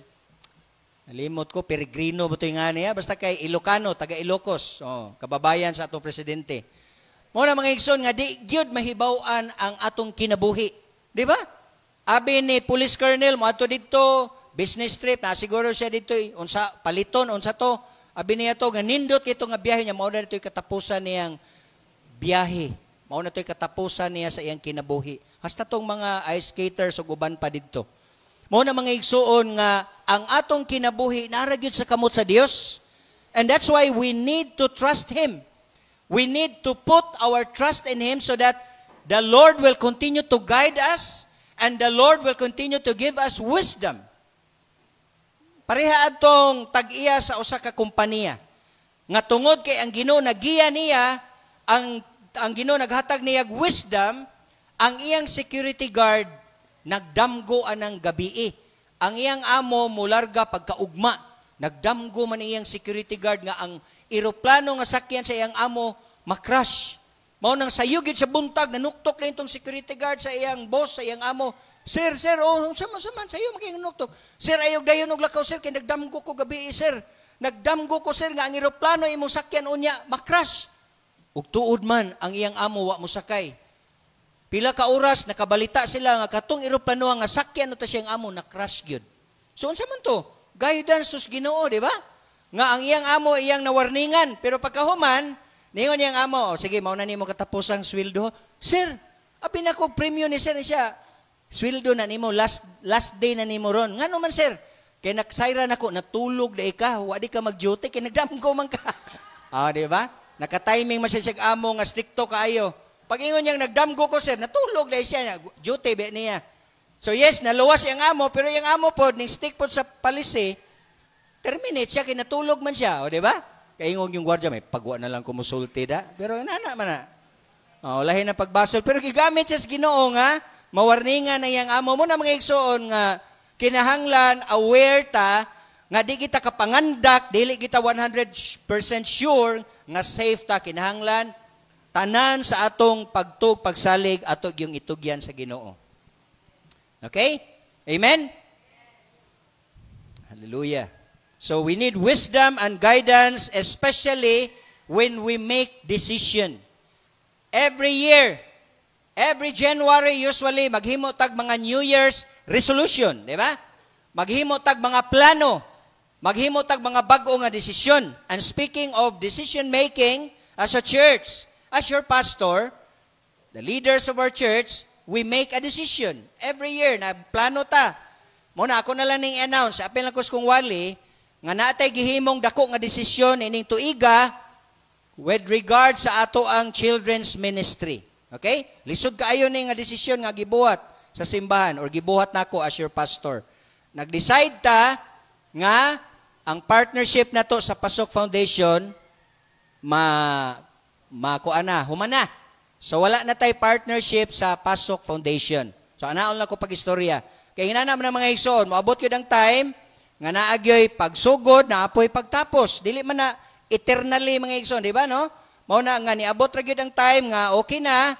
nalimot ko Peregrino butoy nga niya basta kay Ilocano taga Ilocos. Kababayan sa atong presidente. Mo na mga igsoon nga di gyud mahibaw-an ang atong kinabuhi. Di ba? Abi ni Police Colonel mo ato dito business trip na siguro siya dito unsa paliton unsa to. Abi niya to nga nindot ito nga biyahe niya mao na dito katapusan niyang biyahe. Mao na to'y katapusan niya sa iyang kinabuhi. Hasta tong mga ice skaters ug uban pa didto. Mao na mga igsuon nga ang atong kinabuhi nara gyud sa kamot sa Dios. And that's why we need to trust Him. We need to put our trust in Him so that the Lord will continue to guide us and the Lord will continue to give us wisdom. Pareha atong tag-iya sa usa ka kompanya. Nga tungod kay ang Ginoo nagiya niya ang Ginoo naghatag niya wisdom, ang iyang security guard nagdamgo anang gabi. Ang iyang amo mularga pagkaugma, nagdamgo man iyang security guard nga ang eroplano nga sakyan sa iyang amo makrash. Mao nang sayugid sa buntag nanuktok lang itong security guard sa iyang boss, sa iyang amo. Sir, unsa man sayo makinunuktok. Sir, ayog dayon og lakaw sir kay nagdamgo ko gabi sir. Nagdamgo ko sir nga ang eroplano imong sakyan unya makrash. Ug tuod man ang iyang amo wa mosakay. Pila ka oras nakabalita sila nga katong eroplano nga sakyan uta siyang amo na crash gyud. So unsa man to? Guidance sus Ginoo, di ba? Nga ang iyang amo iyang nawarningan pero pagkahuman ningon iyang amo, sige mao na nimo katapos ang sweldo. Sir, abi na kog premium ni sir siya. Sweldo na nimo last day na nimo ron. Ngano man sir? Kay naksayra nako natulog dai ka, wa di ka mag-duty kay nagdamgo man ka. Di ba? Naka-timing man siya sa amo nga stricto kaayo. Pag ingon niyang nagdamgo ko sir, natulog dahil siya, duty ba niya. So yes, naluwas yung amo, pero yung amo po, ning stick po sa palisi, terminate siya, kinatulog man siya, o di ba? Kaya ingong yung gwardiya, may pagwa na lang kumusulti da. Pero nana man na. Lahi na pagbasol. Pero gigamit siya sa Ginoo nga, mawarningan na yung amo mo na mga igsoon nga, kinahanglan, aware ta, nga di kita kapangandak, dili kita 100% sure nga safe ta, kinahanglan, tanan sa atong pagtug, pagsalig, atog yung itugyan sa Ginoo. Okay? Amen? Hallelujah. So we need wisdom and guidance, especially when we make decision. Every year, every January, usually, maghimo tag mga New Year's resolution, di ba? Maghimo tag mga plano, maghimo tag mga bag-o nga desisyon. And speaking of decision making, as a church, as your pastor, the leaders of our church, we make a decision. Every year, na plano ta. Muna, ako na lang ning announce, apel lang ko kung wali, nga natay gihimong dako nga desisyon ining tuiga with regard sa ato ang children's ministry. Okay? Lisod kaayo ni nga desisyon nga gibuhat sa simbahan or gibuhat nako as your pastor. Nag-decide ta nga ang partnership nato sa Pasok Foundation humana. So wala na tay partnership sa Pasok Foundation. So anaon lang ko pag-istorya. Kaya hinanam ng mga igsoon, moabot gyud ang time nga naagyoy pagsugod, naapoy pagtapos. Dili man na eternally mga igsoon, di ba no? Mao na nga niabot ra gyud ang time nga okay na.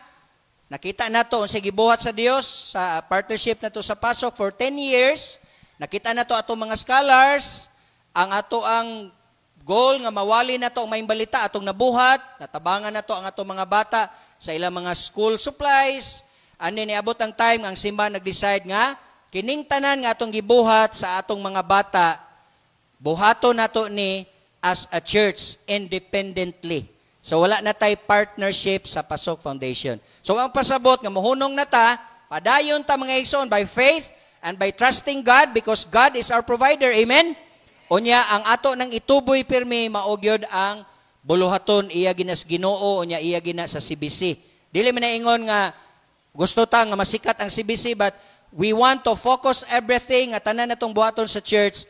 Nakita nato unsa gibuhat sa Dios sa partnership nato sa Pasok for 10 years. Nakita nato atong mga scholars, ang ato ang goal nga mawali nato ang maayong balita atong nabuhat, natabangan nato ang atong mga bata sa ilang mga school supplies. Ani niabot ang time nga ang simbahan nag-decide nga kining tanan nga atong gibuhat sa atong mga bata, buhaton nato ni as a church independently. So wala na tay partnership sa Pasok Foundation. So ang pasabot nga mohunong na ta, padayon ta mga igsoon by faith and by trusting God because God is our provider. Amen? Unya ang ato nang ituboy pirmi maugyod ang buluhaton iya ginas Ginoo unya iya gina sa CBC. Dili man ingon nga gusto ta nga masikat ang CBC but we want to focus everything at tanan natong buhaton sa church,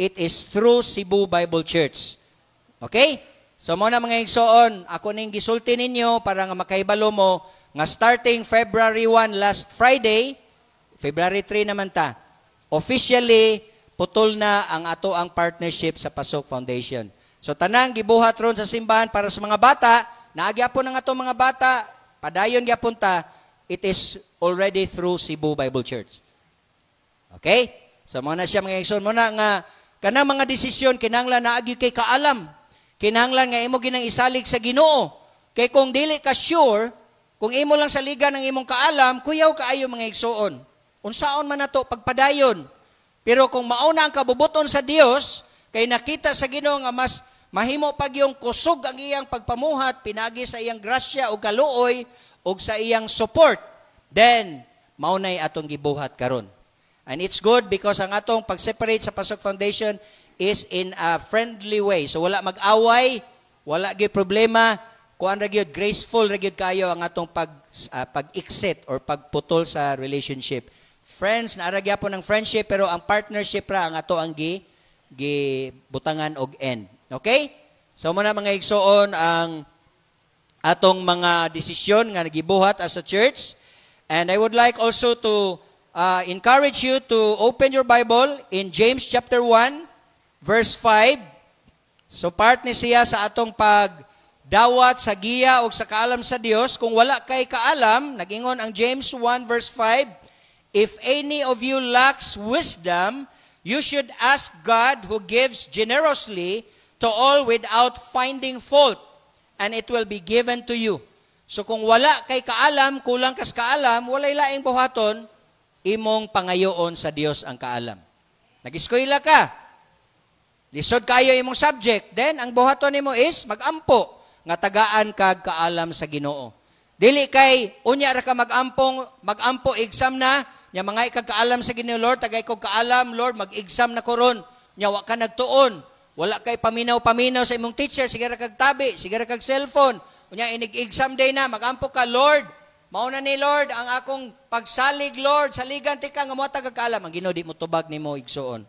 it is through Cebu Bible Church. Okay? So mo na mga igsoon, ako ning gisulti ninyo para nga makahibalo mo nga starting February 1 last Friday, February 3 naman ta, officially putol na ang ato ang partnership sa Pasok Foundation. So tanang gibuhat ron sa simbahan para sa mga bata, naagyapon ang ato mga bata, padayon gyapon ta, it is already through Cebu Bible Church. Okay? So mga na siya mga igsoon mo na nga kanang mga desisyon kinahanglan naagi kay kaalam. Kinahanglan nga imo ginang isalig sa Ginoo. Kay kung dili ka sure, kung imo lang saligan ng imong kaalam, kuyaw kaayo mga igsoon. Unsaon man nato pagpadayon. Pero kung mauna ang kabubuton sa Dios, kay nakita sa Ginoo nga mas mahimo pag yung kusog ang iyang pagpamuhat pinagi sa iyang grasya o kaluoy o sa iyang support, then maunay atong gibuhat karon. And it's good because ang atong pag-separate sa Pasok Foundation is in a friendly way. So wala mag-away, wala gyud problema, kuan ra gyud graceful ra gyud kayo ang atong pag-exit or pagputol sa relationship. Friends, naara gyapon ang friendship pero ang partnership ra ang ato ang gibutangan og end. Okay? So muna mga igsoon ang atong mga desisyon nga nagibuhat as a church. And I would like also to encourage you to open your Bible in James chapter 1, verse 5. So part ni siya sa atong pagdawat sa giya o sa kaalam sa Dios. Kung wala kay kaalam, nagingon ang James 1, verse 5, if any of you lacks wisdom, you should ask God who gives generously to all without finding fault, and it will be given to you. So kung wala kay kaalam, kulang kas kaalam, walay laing buhaton, imong pangayoon sa Dios ang kaalam. Nag-eskwela ka, lisod kayo imong subject, then ang buhaton nimo is magampo, nga tagaan kag kaalam sa Ginoo. Dili kay, unya ra ka magampo exam na, nya mga ikag kaalam sa Ginoo, Lord, tagay ko kaalam, Lord, mag-exam na ko ron, nya wa ka nagtuon. wala kay paminaw-paminaw sa imong teacher, sige ra kag tabi, sige ra kag cellphone. Unya inig-exam day na, magampo ka, Lord, mauna ni Lord ang akong pagsalig, Lord, saligan ti ka nga mo tagakaalam. Ang Ginoo di mo tubag nimo igsuon.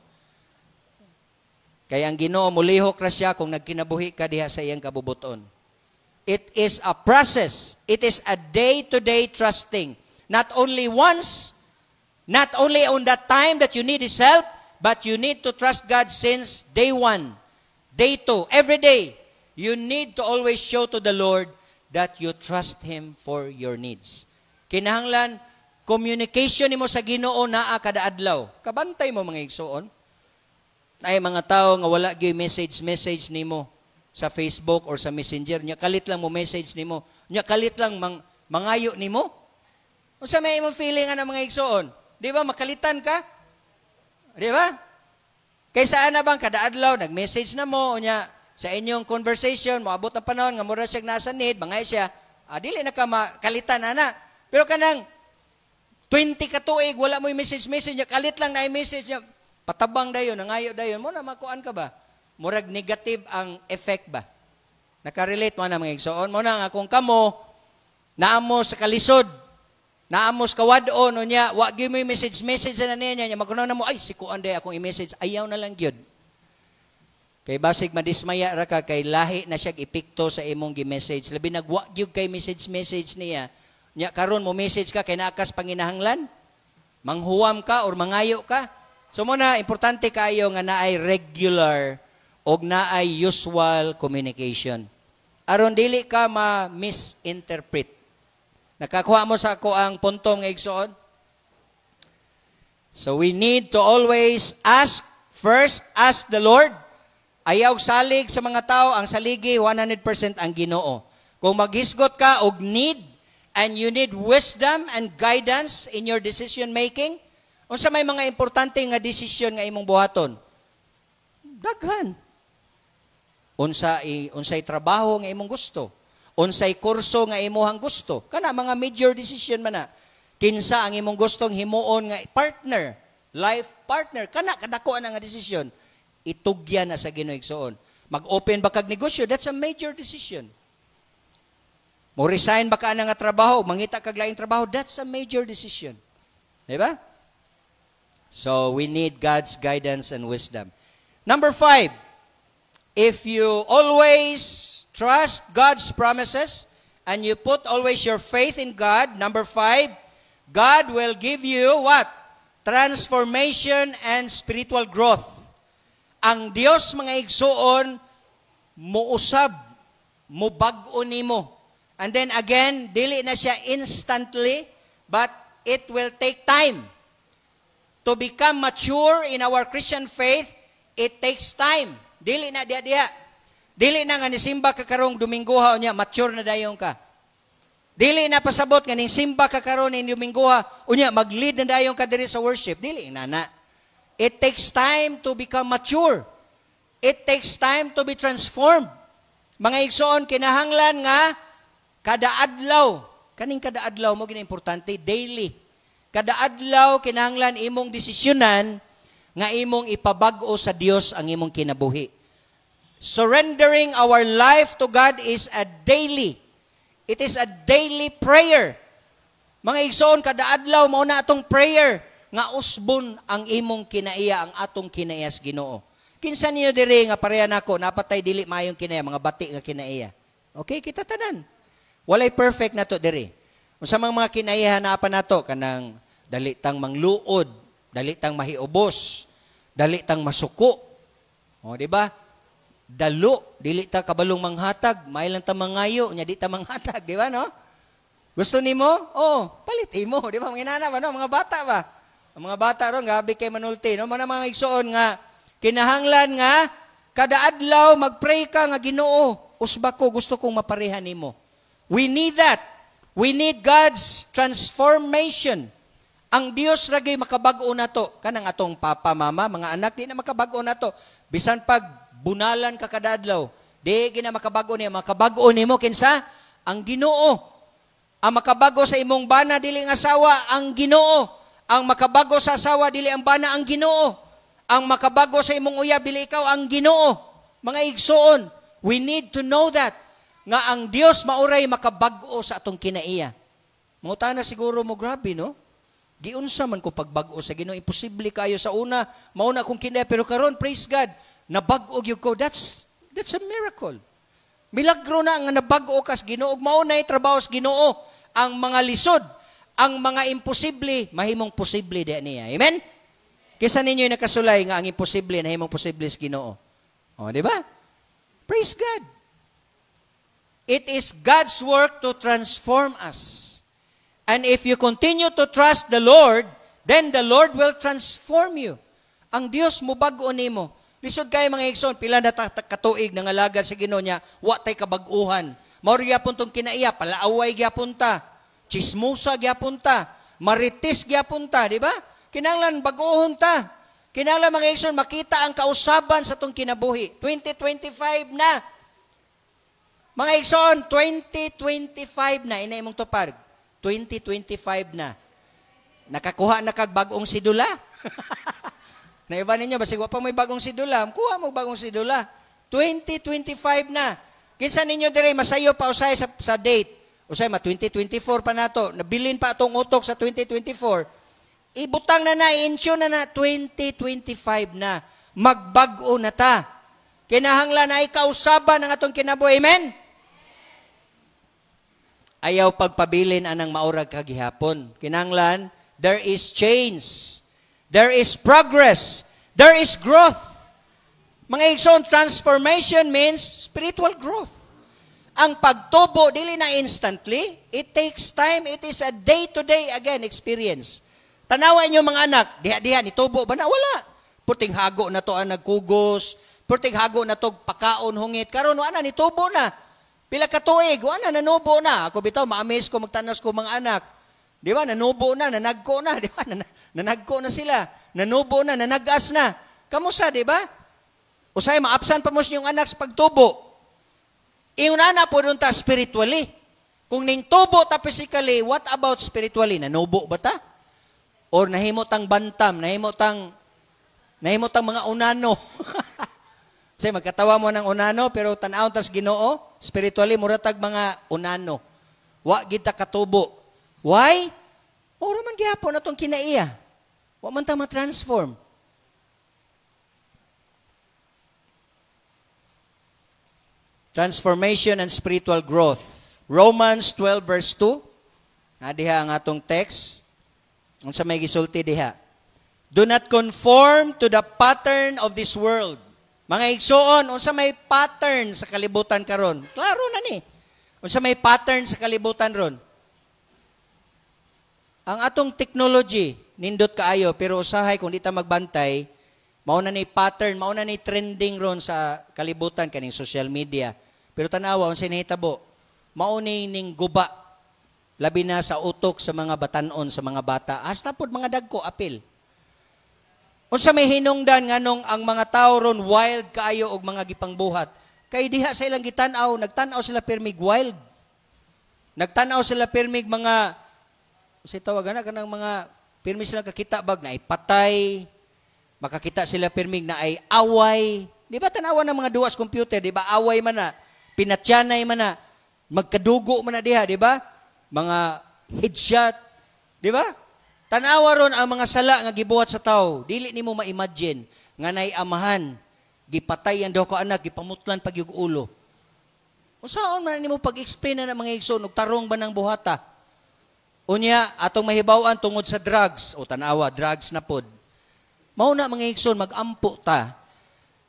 Kaya ang Ginoo mulihok ra siya kung nagkinabuhi ka diha sa iyang kabubuton. It is a process. It is a day-to-day trusting. Not only once, not only on that time that you need His help, but you need to trust God since day 1, day 2, every day. You need to always show to the Lord that you trust Him for your needs. Kinahanglan, communication nimo sa Ginoo naa kada adlaw. Kabantay mo mga igsuon. Ay mga tao nga wala gyud message nimo sa Facebook or sa Messenger, nya kalit lang mo message nimo, nya kalit lang mangayo nimo. Unsa may imong feeling ana mga igsuon? Di ba makalitan ka? Di ba? Kaysa ana bang kada adlaw nag-message na mo nya sa inyong conversation, moabot ang panahon nga mura siya nasa need, bangay siya, dili na ka makalitan ana. Pero kanang 20 ka tuig wala mo message nya kalit lang na i-message nya, patabang dayon, nangayo dayon, mo na makuan ka ba? Murag negative ang effect ba? Nakarelate mo na mga igsoon. Mo na nga kung kamo, naamo sa kalisod, naamo sa kawadon, o niya, wag gyud mo yung message na niya, magkunaw na mo, ay, sikuan day akong i-message, ayaw na lang gyud. Kay basig madismaya ra ka, kay lahi na siya ipikto sa imong gi-message. Labi nagwag gyud kay message niya, niya karon mo message ka, kay naakas panginahanglan, manghuwam ka or mangayo ka. So muna, importante kayo nga naay regular og naay usual communication. Aron dili ka ma-misinterpret. Nakakuha mo sa ako ang punto nga igsoon? So we need to always ask the Lord. Ayaw salig sa mga tao, ang saligi 100% ang Ginoo. Kung maghisgot ka og need and you need wisdom and guidance in your decision making, unsa may mga importante nga desisyon nga imong buhaton? Daghan. Unsay trabaho nga imong gusto, unsay kurso nga imong gusto, kana mga major decision man na. Kinsa ang imong gustong himuon nga partner, life partner, kana kadako na nga desisyon, itugyan na sa Ginoo igsoon. Mag-open ba kag negosyo, that's a major decision. Mo resign ba ka na nga trabaho, mangita kag laing trabaho, that's a major decision. Di ba? So we need God's guidance and wisdom. Number 5, if you always trust God's promises and you put always your faith in God, number 5, God will give you what? Transformation and spiritual growth. Ang Dios mga igsuon, muusab, mubag-o nimo. And then again, dili na siya instantly, but it will take time. To become mature in our Christian faith, it takes time. Dili na diha. Dili na nga nisimba ka karong Domingoha unya mature na dayon ka. Dili na pasabot nga ning simba ka karon ni Domingoha unya mag-lead na dayon ka diri sa worship. Dili na. It takes time to become mature. It takes time to be transformed. Mga igsoon kinahanglan nga kada adlaw, kaning kada adlaw mo gina importante daily. Kada adlaw kinahanglan imong desisyonan nga imong ipabag-o sa Dios ang imong kinabuhi. Surrendering our life to God is a daily. It is a daily prayer. Mga igsoon, kada adlaw mao na atong prayer nga usbon ang imong kinaiya, ang atong kinaiya sa Ginoo. Kinsa niyo diri nga pareha nako napatay dili mayong kinaiya, mga bati nga kinaiya. Okay, kita tanan. Walay perfect nato diri. Unsa mga kinaiya hanapan nato kanang dali tang mangluod, dali tang mahiubos, dali tang masuko. O di ba? Dalo, dili ta kabalong manghatag, may lang ta mangayo, nya di ta manghatag, di ba no? Gusto nimo? Oh, palit mo, di ba? Mga inana ba no? Mga bata ba? Ang mga bata ron gabi kay manulti, no? Mga igsoon nga kinahanglan nga kada adlaw magpray ka nga Ginoo, usba ko gusto kong mapareha nimo. We need that. We need God's transformation. Ang Dios ragay makabag-o nato, kanang atong papa, mama, mga anak di na makabag-o nato. Bisan pag bunalan ka kadadlaw, di gina makabag-o niya, makabag-o nimo kinsa? Ang Ginoo. Ang makabago sa imong bana dili ang asawa, ang Ginoo. Ang makabago sa asawa dili ang bana, ang Ginoo. Ang makabago sa imong uyab dili ikaw, ang Ginoo. mga igsoon, we need to know that nga ang Dios mauray makabag-o sa atong kinaiya. Mangutana siguro mo, grabe, no? Giunsa man ko pagbag-o sa Ginoo, imposible kayo sa una, mauna akong kinaiya, pero karon praise God, nabag-o gyud ko. That's a miracle. Milagro na nga nabag-o ka sa Ginoo, mauna trabaho sa Ginoo, ang mga lisod, ang mga imposible, mahimong posible di niya. Amen? Kisa ninyo nakasulay nga ang imposible na himong posible sa Ginoo. O, di ba? Praise God. It is God's work to transform us. And if you continue to trust the Lord, then the Lord will transform you. Ang Dios mo bag-o nimo. Lisod kayo mga igsoon, pila na katuig ng alagad sa Ginoo niya, wa tay kabag-uhan. Mao gyapon tong kinaiya, palaaway gyapon ta, chismosa gyapon ta, maritis gyapon ta, di ba? Kinahanglan bag-ohon ta. Kinahanglan mga igsoon makita ang kausaban sa tong kinabuhi. 2025 na. Mga igsoon, 2025 na ina imong tupad. 2025 na. Nakakuha na kag bagong sidula. Naiba ninyo, basig wa pa may bagong sidula. Kuha mo bagong sidula. 2025 na. Kinsa ninyo dire masayo pa usay sa date. Usay ma 2024 pa nato. Nabilin pa atong utok sa 2024. Ibutang na i-insure na 2025 na. Magbag-o na ta. Kinahanglan na ikausaban ang atong kinabuhi. Amen? Ayaw pagpabilin anang maurag kagihapon. Kinahanglan, there is change. There is progress. There is growth. Mga igsoon, transformation means spiritual growth. Ang pagtubo, dili na instantly. It takes time. It is a day-to-day, again, experience. Tanawan nyo mga anak, diha-diha, nitubo ba na? Wala. Puting hago na to ang nagkugos. Puting hago na to pakaon hungit. Karon ana nitubo na. Pila ka tuig, ana nanubo na. Ako bitaw, ma-amaze ko, magtanas ko mga anak. Di ba? Nanubo na, nanagko na. Di ba? Nanagko na sila. Nanubo na, nanagas na. Kamusta, di ba? Usay, ma-absent pa mo yung anak sa pagtubo. Iyon na po doon ta spiritually. Kung ning tubo ta physically, what about spiritually? Nanubo ba ta? Or nahimotang bantam, nahimotang mga unano. Kasi magkatawa mo ng unano, pero tanaw tas Ginoo, spiritually, muratag mga unano. Wa kita katubo. Why? Oro man gihapon na itong kinaiya. Wa man ta ma-transform. Transformation and spiritual growth. Romans 12 verse 2. Diha ang atong text. Unsa may gisulti diha. Do not conform to the pattern of this world. Mga igsoon, unsa may pattern sa kalibutan karon? Klaro na ni. Unsa may pattern sa kalibutan ron? Ang atong technology, nindot kaayo, pero usahay kung di ta magbantay, mao na ni pattern, mao na ni trending ron sa kalibutan kaning social media. Pero tanawa, unsay nahitabo? Mao ni ning guba. Labi na sa utok sa mga batanon, sa mga bata. Hasta pod mga dagko, apil. Unsa may hinungdan nganong ang mga tao ron wild kaayo og mga gipangbuhat. Kay diha sa ilang gitan-aw, nagtan-aw sila permig wild. Nagtan-aw sila permig mga unsay tawagan na kanang mga permi sila kakita bag na ay patay. Makakita sila permig na ay away. Di ba tanawan ng mga duwas computer, di ba away man na, pinatyanay man na, magkadugo man na diha, di ba? Mga headshot, di ba? Tanawa ron ang mga sala nga gibuhat sa tao. Dili nimo ma-imagine nga nay amahan gipatay ang daw ka anak gipamutlan pag yung ulo. Unsaon man nimo pag-explain na ng mga igsoon ug tarong ba ng buhata? Unya atong mahibaw-an tungod sa drugs o tanawa drugs na pod. Mao na mga igsoon magampo ta.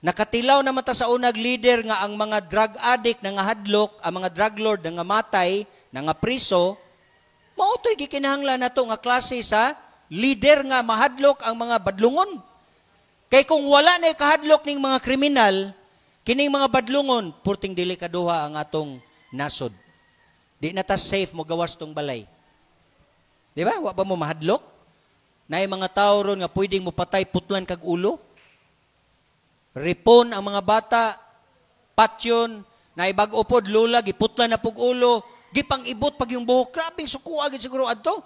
Nakatilaw na mata sa unag leader nga ang mga drug addict nga hadlok, ang mga drug lord nga matay, nga priso. Mautoy gikinahanglan nato nga klase sa leader nga mahadlok ang mga badlungon. Kay kung wala na kahadlok ning mga kriminal, kining mga badlungon, purting dili kaduha ang atong nasod. Di na ta safe mo gawas tong balay. Di ba? Wa ba mo mahadlok? Naay mga tao ron nga pwedeng mo patay putlan kag ulo. Ripon ang mga bata, patyon, naay bag-o pod lula giputlan na pug ulo. Gipang ibot pag yung buhok, krabing sukuha agad siguro adto.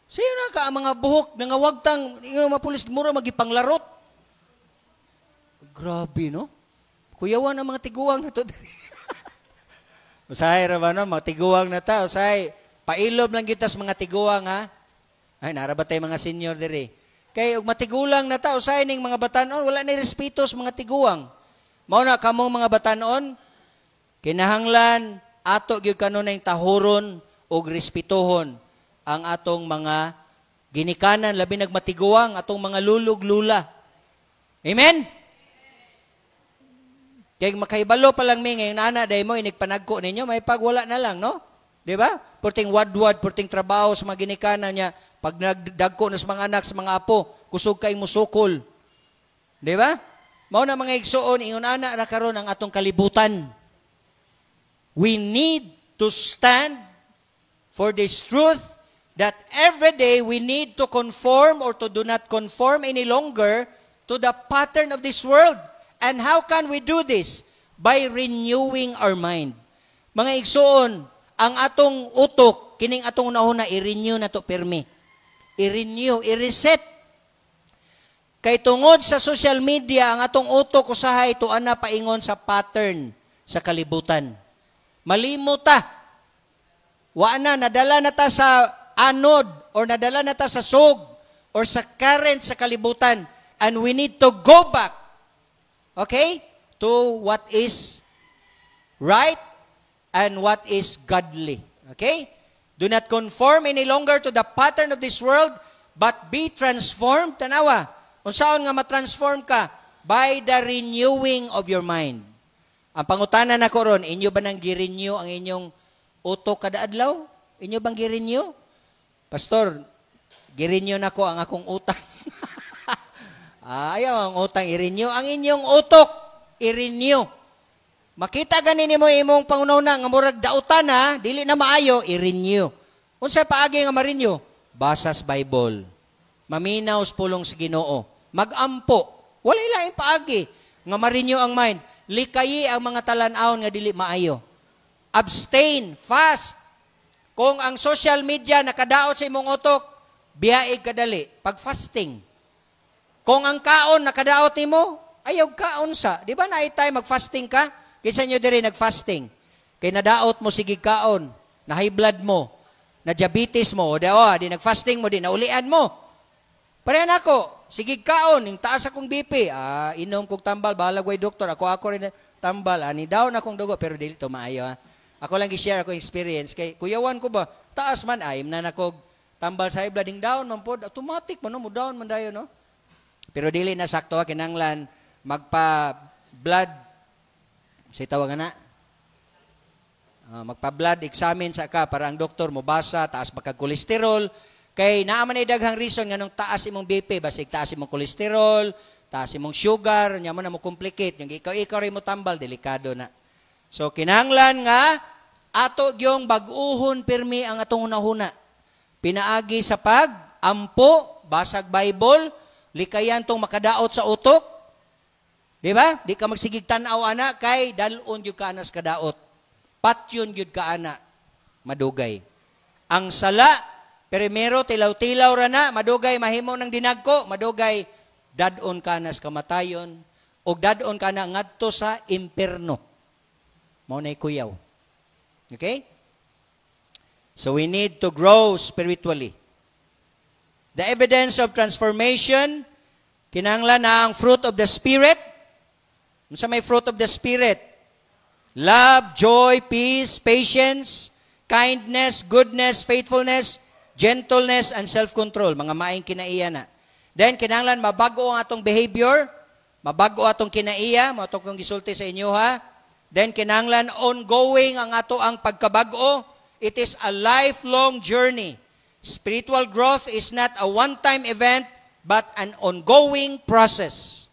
Sayo na ka ang mga buhok, nangawagtang, yung mga pulis mura magipang larot. Grabe, no? Kuyawan ang mga tiguang na to. Usahay ra ba no, mga tiguang na ta, usahay pailob lang kita sa mga tiguang ha. Ay narabatay mga senior diri. Kay ug matigulang na ta usahay ning mga batan-on wala ni respeto sa mga tiguang. Mao na kamong mga batan-on kinahanglan ato gyud kanunay tahuron ug respetohon ang atong mga ginikanan labi nagmatiguang atong mga lulug-lula. Amen. Kaya makaibalo pa lang mi ngayon ana day mo inigpanagko ninyo may pagwala na lang no? Di ba? Purting wadwad, purting trabaho sa mga ginikanan niya, pag nagdagko na sa mga anak, sa mga apo, kusog kay musukol. Di ba? Mao na mga igsoon, ingon ana na karon ang atong kalibutan. We need to stand for this truth that every day we need to conform or to do not conform any longer to the pattern of this world. And how can we do this? By renewing our mind. Mga igsoon, ang atong utok, kining atong unahuna, i-renew na to pirmi. I-renew, i-reset. Kay tungod sa social media, ang atong utok usahay tuan na paingon sa pattern sa kalibutan. Malimuta. Wa na, nadala na ta sa anod or nadala na ta sa sug or sa current sa kalibutan. And we need to go back, okay, to what is right and what is godly. Okay? Do not conform any longer to the pattern of this world, but be transformed. Tanawa, unsaon nga matransform ka? By the renewing of your mind. Ang pangutanan nako ron, inyo ba nang gi-renew ang inyong utok kada adlaw? Inyo bang gi-renew? Pastor, gi-renew nako ang akong utang. Ayaw ang utang i-renew. Ang inyong utok, i-renew. Makita ganin mo imong pangunahuna nga murag dautan ha, dili na maayo, i-renew. Unsay paagi nga ma-renew? Basa sa Bible. Maminaw sa pulong sa Ginoo. Magampo. Wala laing paagi nga ma-renew ang mind. Likayi ang mga talan-awon nga dili maayo. Abstain, fast. Kung ang social media nakadaot sa imong utok, biyaig kadali. Pag-fasting. Kung ang kaon nakadaot nimo, ayaw kaon sa. Di ba naay tayo mag-fasting ka? Kaysa nyo diri nag-fasting. Kay nadaot mo sige kaon, na high blood mo, na diabetes mo, o di nag-fasting mo, di naulian mo. Parehan ako, sige kaon, yung taas akong BP, inom kong tambal, bahala ko doktor, ako rin tambal, ni down akong dugo, pero dili to maayo. Ako lang i-share ako experience. Kay kuyawan ko ba, taas man, na nakog tambal sa high blood, yung down man po, automatic man, mo down man dayo, no? Pero dili na sakto, kinanglan, magpa-blood, say tawag na, magpa-blood examine sa ka para ang doktor mo basa, taas baka kolesterol, kay naaman ay daghang reason nga nung taas imong BP, basig taas imong kolesterol, taas imong sugar, nya mo na mo complicate, yung ikaw rin mo tambal, delikado na. So kinanglan nga, ato gyong bag-uhon pirmi ang atong hunahuna. Pinaagi sa pag-ampo, basag Bible, likayan tong makadaot sa utok. Di ba? Di ka magsigig tanaw ana kay dalon gyud ka anas kadaot. Patyon gyud ka ana madugay. Ang sala primero tilaw-tilaw ra na madugay mahimo ng dinagko, madugay dadon ka anas kamatayon ug dadon ka na ngadto sa impierno. Mao nay kuyaw. Okay? So we need to grow spiritually. The evidence of transformation, kinahanglan na ang fruit of the Spirit. Sa may fruit of the Spirit? Love, joy, peace, patience, kindness, goodness, faithfulness, gentleness, and self-control. Mga maing kinaiya na. Then, kinahanglan mabago ang atong behavior, mabago atong kinaiya, matong kong gisulti sa inyo ha. Then, kinahanglan ongoing ang ato ang pagkabago. It is a lifelong journey. Spiritual growth is not a one-time event, but an ongoing process.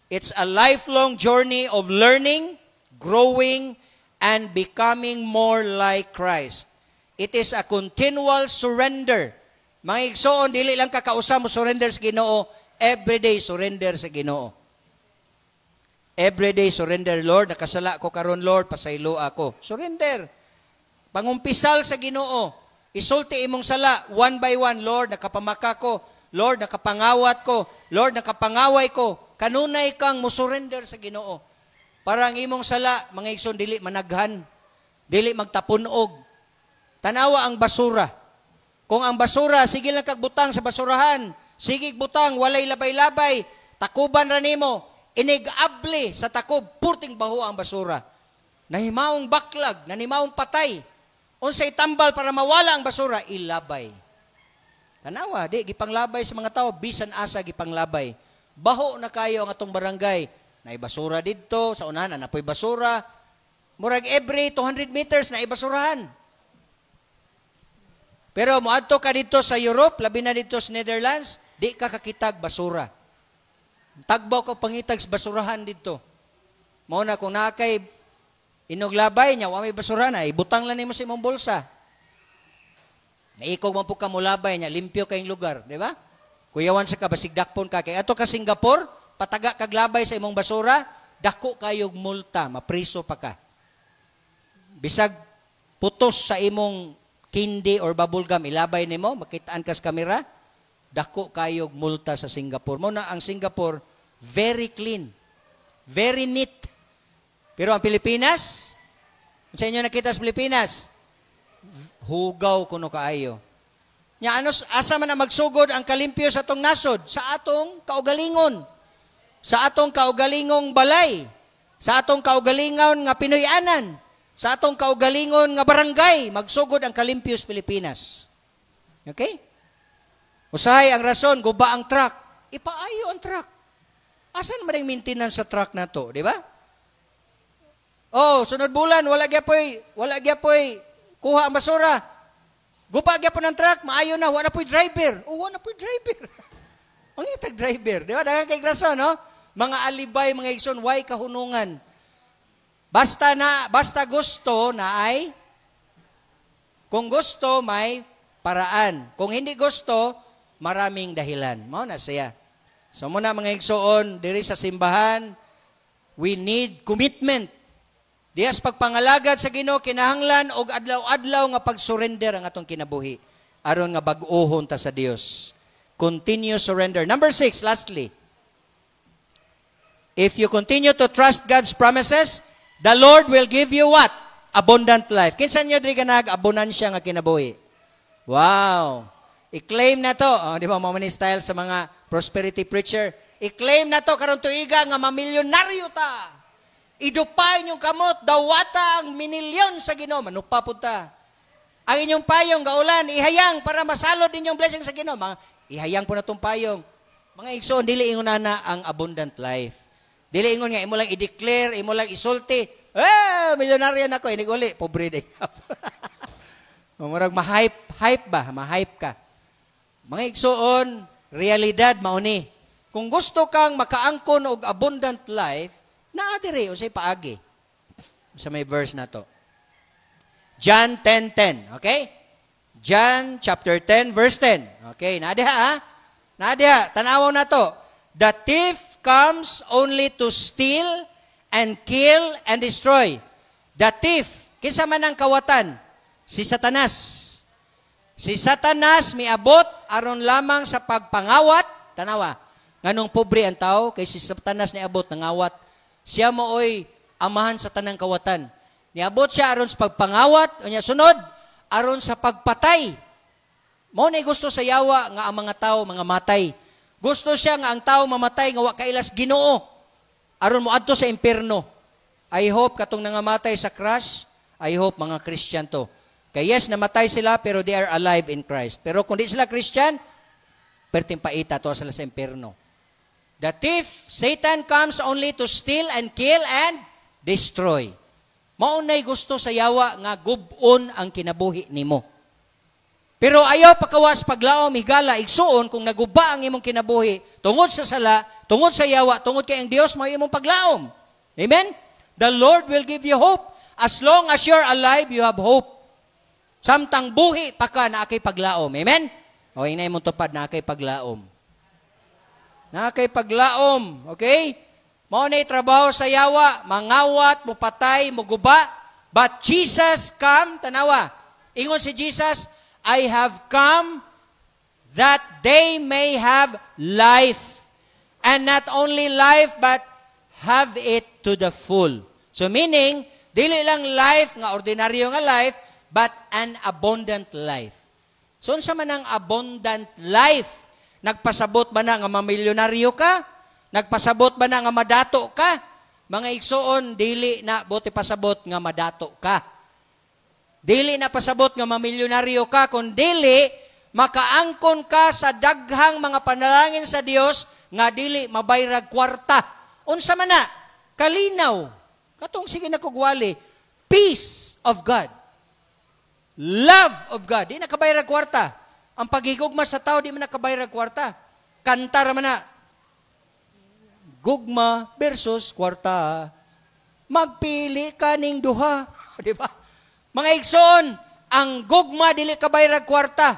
It's a lifelong journey of learning, growing, and becoming more like Christ. It is a continual surrender. Mga igsoon, dili lang kakausa mo surrender sa Ginoo, everyday surrender sa Ginoo. Everyday surrender, Lord, nakasala ko karon Lord, pasaylo ako. Surrender. Pangumpisal sa Ginoo. Isulti imong sala, one by one, Lord, nakapamaka ko. Lord, nakapangawat ko. Lord, nakapangaway ko. Kanunay kang musurrender sa Ginoo. para ang imong sala, mga igsoon, dili managhan, dili magtapunog. Tanawa ang basura. Kung ang basura, sige lang kagbutang sa basurahan, sige butang, walay labay-labay, takuban ra nimo, inigable sa takob, purting baho ang basura. Nahimaong baklag, nanimaong patay. Unsay tambal para mawala ang basura, ilabay. Tanawa, di, gipanglabay sa mga tao, bisan asa gipanglabay. Baho na kayo ang atong barangay. Naay basura dito, sa unahan, napoy basura. Murag every 200 meters na ibasurahan. Pero muadto ka dito sa Europe, labi na dito sa Netherlands, di ka kakitag basura. Tagbaw ka pangitag sa basurahan dito. Mao na kung nakay inuglabay niya, wa may basura na, ibutang lang nimo sa imong bulsa. Naikaw man po ka mulabay niya, limpyo kayong lugar, di ba? Kuyawan sa ka, basigdakpon ka. Kaya ato ka Singapore, pataga kaglabay sa imong basura, dako kayog multa, mapriso pa ka. Bisag putos sa imong kindi or bubblegum, ilabay nimo, makitaan ka sa kamera, dako kayog multa sa Singapore. Muna ang Singapore, very clean, very neat. Pero ang Pilipinas, sa inyo nakita sa Pilipinas, hugaw kuno kaayo. Nya anos asa man na magsugod ang kalimpyo sa atong nasod? Sa atong kaugalingon. Sa atong kaugalingong balay. Sa atong kaugalingon nga Pinoyanan. Sa atong kaugalingon nga barangay, magsugod ang kalimpyo sa Pilipinas. Okay? Usahay ang rason, guba ang truck. Ipaayo ang truck. Asan man ang maintenance sa truck na to, di ba? Oh, sunod bulan, wala gyapoy kuha ang basura. Guba gyapon ang truck, maayo na, wala po'y driver. Oh, wala po'y driver. Mangitag driver, di ba? Dagang kay rason, no? Mga alibay, mga igsoon, why kahunungan? Basta gusto na ay, kung gusto, may paraan. Kung hindi gusto, maraming dahilan. Mao na siya. So muna mga igsoon, diri sa simbahan, we need commitment. Diyas pagpangalagad sa Ginoo kinahanglan og adlaw-adlaw nga pag-surrender ang atong kinabuhi aron nga bag-ohon ta sa Dios. Continue surrender. Number 6, lastly. If you continue to trust God's promises, the Lord will give you what? Abundant life. Kinsa nyo diri kanag abonansya nga kinabuhi? Wow. I-claim na to. Oh, di ba mo man style sa mga prosperity preacher? I-claim na to karon tuiga nga mamilyonaryo ta. Idupay inyong kamot, dawata ang minilyon sa Ginoo. Manupa po ta. Ang inyong payong gaulan, ihayang para masalod inyong blessing sa Ginoo. Ihayang po na itong payong. Mga igsoon, dili ingon na ang abundant life. Dili ingon nga, imo lang i-declare, imo lang isulti. Milyonaryo na ko, iniguli, pobre day. Marag ma-hype ba? Ma-hype ka. Mga igsoon, realidad mauni. Kung gusto kang makaangkon og abundant life, naadiri o say paagi. Sa may verse na to. John 10:10, okay? John chapter 10 verse 10. Okay, nadiha ha? Nadiha, tanaw na to. The thief comes only to steal and kill and destroy. The thief, kinsa man ang kawatan? Si Satanas. Si Satanas miabot aron lamang sa pagpangawat, tanawa. Nganong pobre ang tao kay si Satanas niabot nangawat. Siya mooy amahan sa tanang kawatan. Niabot siya aron sa pagpangawat, unya sunod aron sa pagpatay. Mao ni gusto sa yawa nga ang mga tao mga matay. Gusto siya nga ang tao mamatay nga wa kailas Ginoo. Aron moadto sa impierno. I hope katong nangamatay sa crush, I hope mga Christian to. Kay yes, namatay sila pero they are alive in Christ. Pero kung di sila Christian, perting paita to sila sa impierno. The thief, Satan comes only to steal and kill and destroy. Maunay gusto sa yawa nga gubon ang kinabuhi nimo. Pero ayaw pakawas paglaom higala igsuon kung naguba ang imong kinabuhi tungod sa sala, tungod sa yawa, tungod kay ang Dios mao imong paglaom. Amen? The Lord will give you hope. As long as you're alive, you have hope. Samtang buhi pa ka na akay paglaom. Amen? O inay mong tupad na akay paglaom. Na kay paglaom, okay? Mao nay trabaho sa yawa, mangawat, mupatay, muguba. But Jesus come, tanawa. Ingon si Jesus, I have come that they may have life. And not only life, but have it to the full. So meaning, dili lang life, nga ordinaryo nga life, but an abundant life. So unsa man ang abundant life? Nagpasabot ba na nga mamilyonaryo ka? Nagpasabot ba na nga madato ka? Mga igsoon, dili na buti pasabot nga madato ka. Dili na pasabot nga mamilyonaryo ka, kung dili, makaangkon ka sa daghang mga panalangin sa Dios nga dili mabayrag kwarta. Unsa man na? Kalinaw. Katong sige na kugwali. Peace of God. Love of God. Di nakabayrag kwarta. Ang paghigugma sa tao, di man nakabayrag kwarta. Kanta raman na. Gugma versus kwarta. Magpili ka ning duha. Di ba? Mga igsoon, ang gugma dili kabayrag kwarta.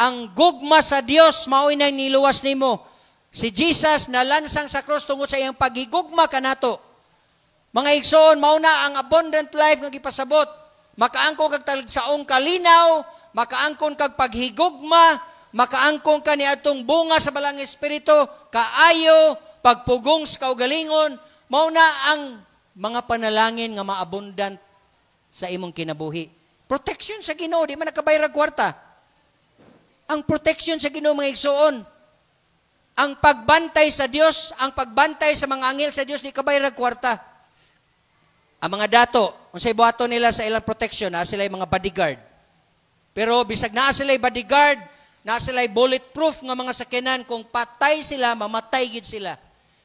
Ang gugma sa Dios mao'y nang niluwas nimo. Si Jesus nalansang sa cross tungod sa iyang paghigugma kanato. Mga igsoon, mao na ang abundant life nga gipasabot. Makaangkon kag talagsaong kalinaw, makaangkon kag paghigugma, makaangkon ka ni atong bunga sa balang espiritu, kaayo, pagpugong sa kaugalingon, mao na ang mga panalangin nga maabundant sa imong kinabuhi. Protection sa Ginoo, di man nakabayrag kwarta. Ang protection sa Ginoo, mga igsoon, ang pagbantay sa Dios, ang pagbantay sa mga anghel sa Dios, di kabayrag kwarta. Ang mga dato, unsay buhaton nila sa ilang protection, sila mga bodyguard. Pero bisag naa sila bodyguard, naa sila bulletproof nga mga sakyanan, kung patay sila, mamatay gid sila.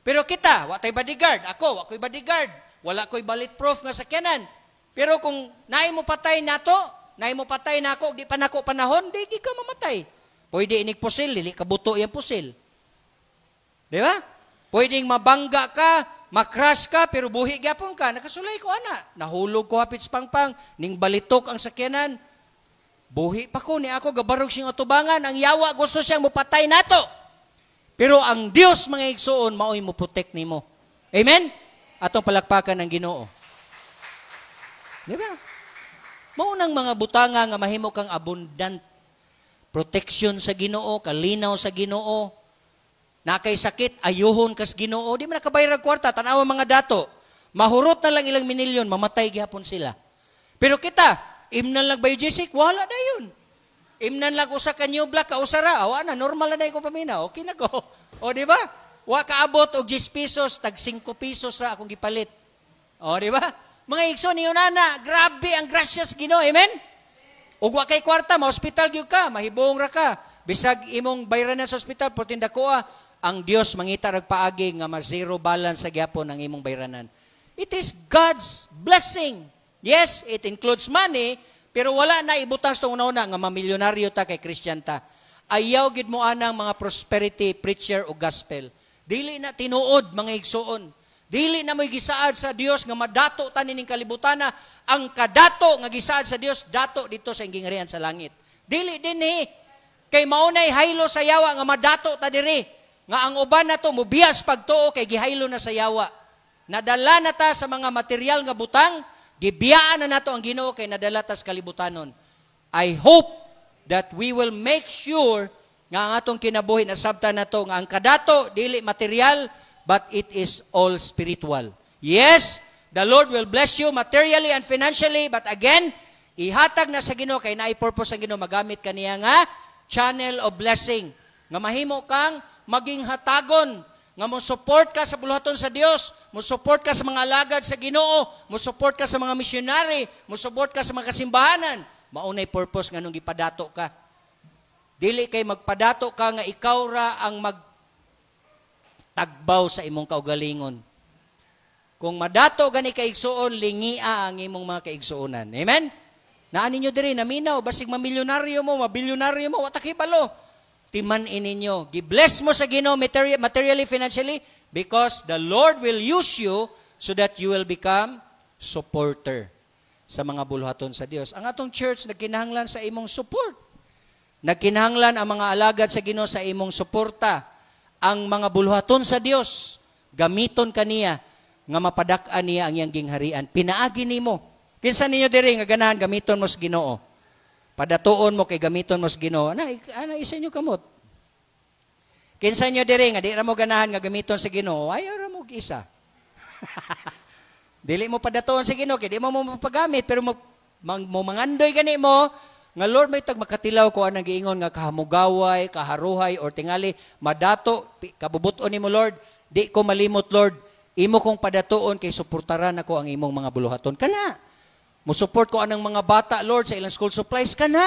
Pero kita, wa tay bodyguard. Ako, wa ko'y bodyguard. Wala ko'y bulletproof nga sakyanan. Pero kung naay mo patay nato, naay mo patay nako, di pa nako panahon, di ka mamatay. Pwede inig pusil, dili ka buto yang pusil. Di ba? Pwedeng mabangga ka, makras ka, pero buhi gyapon ka. Nakasulay ko, ana. Nahulog ko hapit sa pangpang, ning balitok ang sakyanan. Buhi pa ko, ni ako, gabarog siyang atubangan. Ang yawa, gusto siyang mupatay nato. Pero ang Dios, mga igsoon, mao'y mo protect nimo. Amen? Atong palakpakan ng Ginoo. Di ba? Maunang mga butanga nga mahimo kang abundant protection sa Ginoo, kalinaw sa Ginoo. Nakay sakit, ayuhon kas Ginoo, di man nakabayrag kwarta, tanawa mga dato. Mahurot na lang ilang minilyon, mamatay gyapon sila. Pero kita, imnan lang bayo Jessic, wala na yun. Imnan lang usa ka new black, kausara, awa na, normal na ko pamina, okay na ko. O di ba? Wa kaabot og 10 pesos, tag 5 pesos ra akong gipalit. O di ba? Mga igsoon niyo na, grabe ang gracious Ginoo, amen? Ug wa kay kwarta, ma-hospital gyud ka, mahibong ra ka. Bisag imong bayranan sa ospital, putin dakoa, ang Dios mangita rag paagi nga ma-zero balance sa gyapon ang imong bayranan. It is God's blessing. Yes, it includes money, pero wala na ibutang sa una-una nga mamilyonaryo ta kay Christian ta. Ayaw gid mo anang mga prosperity preacher o gospel. Dili na tinuod mga igsoon. Dili na mo'y gisaad sa Dios nga madato ta nining kalibutana. Ang kadato nga gisaad sa Dios dato dito sa inggingarian sa langit. Dili dinhi kay maunay haylo sa yawa nga madato ta diri. Nga ang uban na to, mubias pagtuo kay gihaylo na sa yawa. Nadala na ta sa mga material nga butang, gibiyaan na nato ang Ginoo kay nadala ta sa kalibutanon. I hope that we will make sure nga ang atong kinabuhi na sabta na to, nga ang kadato, dili material, but it is all spiritual. Yes, the Lord will bless you materially and financially, but again, ihatag na sa Ginoo kay naipurpose ang Ginoo, magamit kaniya nga channel of blessing. Nga mahimo kang maging hatagon, nga mo support ka sa buluhaton sa Dios, mo support ka sa mga alagad sa Ginoo, mo support ka sa mga missionary, mo support ka sa mga kasimbahanan. Maunay purpose nga nung gipadato ka. Dili kay magpadato ka nga ikaw ra ang magtagbaw sa imong kaugalingon. Kung madato gani kaigsuon, lingia ang imong mga kaigsuonan. Amen? Naan ninyo diri naminaw, basig mamilyonaryo mo, mabiliyonaryo mo, wata kibalo. Timan ininyo. Gi-bless mo sa Ginoo materially, financially, because the Lord will use you so that you will become supporter sa mga buluhaton sa Dios. Ang atong church nagkinahanglan sa imong support. Nagkinahanglan ang mga alagad sa Ginoo sa imong suporta. Ang mga buluhaton sa Dios, gamiton kaniya nga mapadak-an niya ang iyang gingharian. Pinaagi nimo. Kinsa ninyo diri nga ganahan gamiton mo sa Ginoo? Padatuon mo kay gamiton mo sa Ginoo. Ana isa nyo kamot. Kinsa nyo diri nga di ra mo ganahan nga gamiton sa Ginoo, ayaw ra mo isa. Dili mo padatoon sa Ginoo, kay di mo mapagamit, pero mo mangandoy gani mo, nga Lord may tag makatilaw ko anang giingon nga kahamugaway, kaharuhay, or tingali, madato, kabubuton nimo Lord, di ko malimot Lord, imo kong padatoon kay suportaran ako ang imong mga buluhaton. Kana, mo support ko anang mga bata Lord sa ilang school supplies, kana,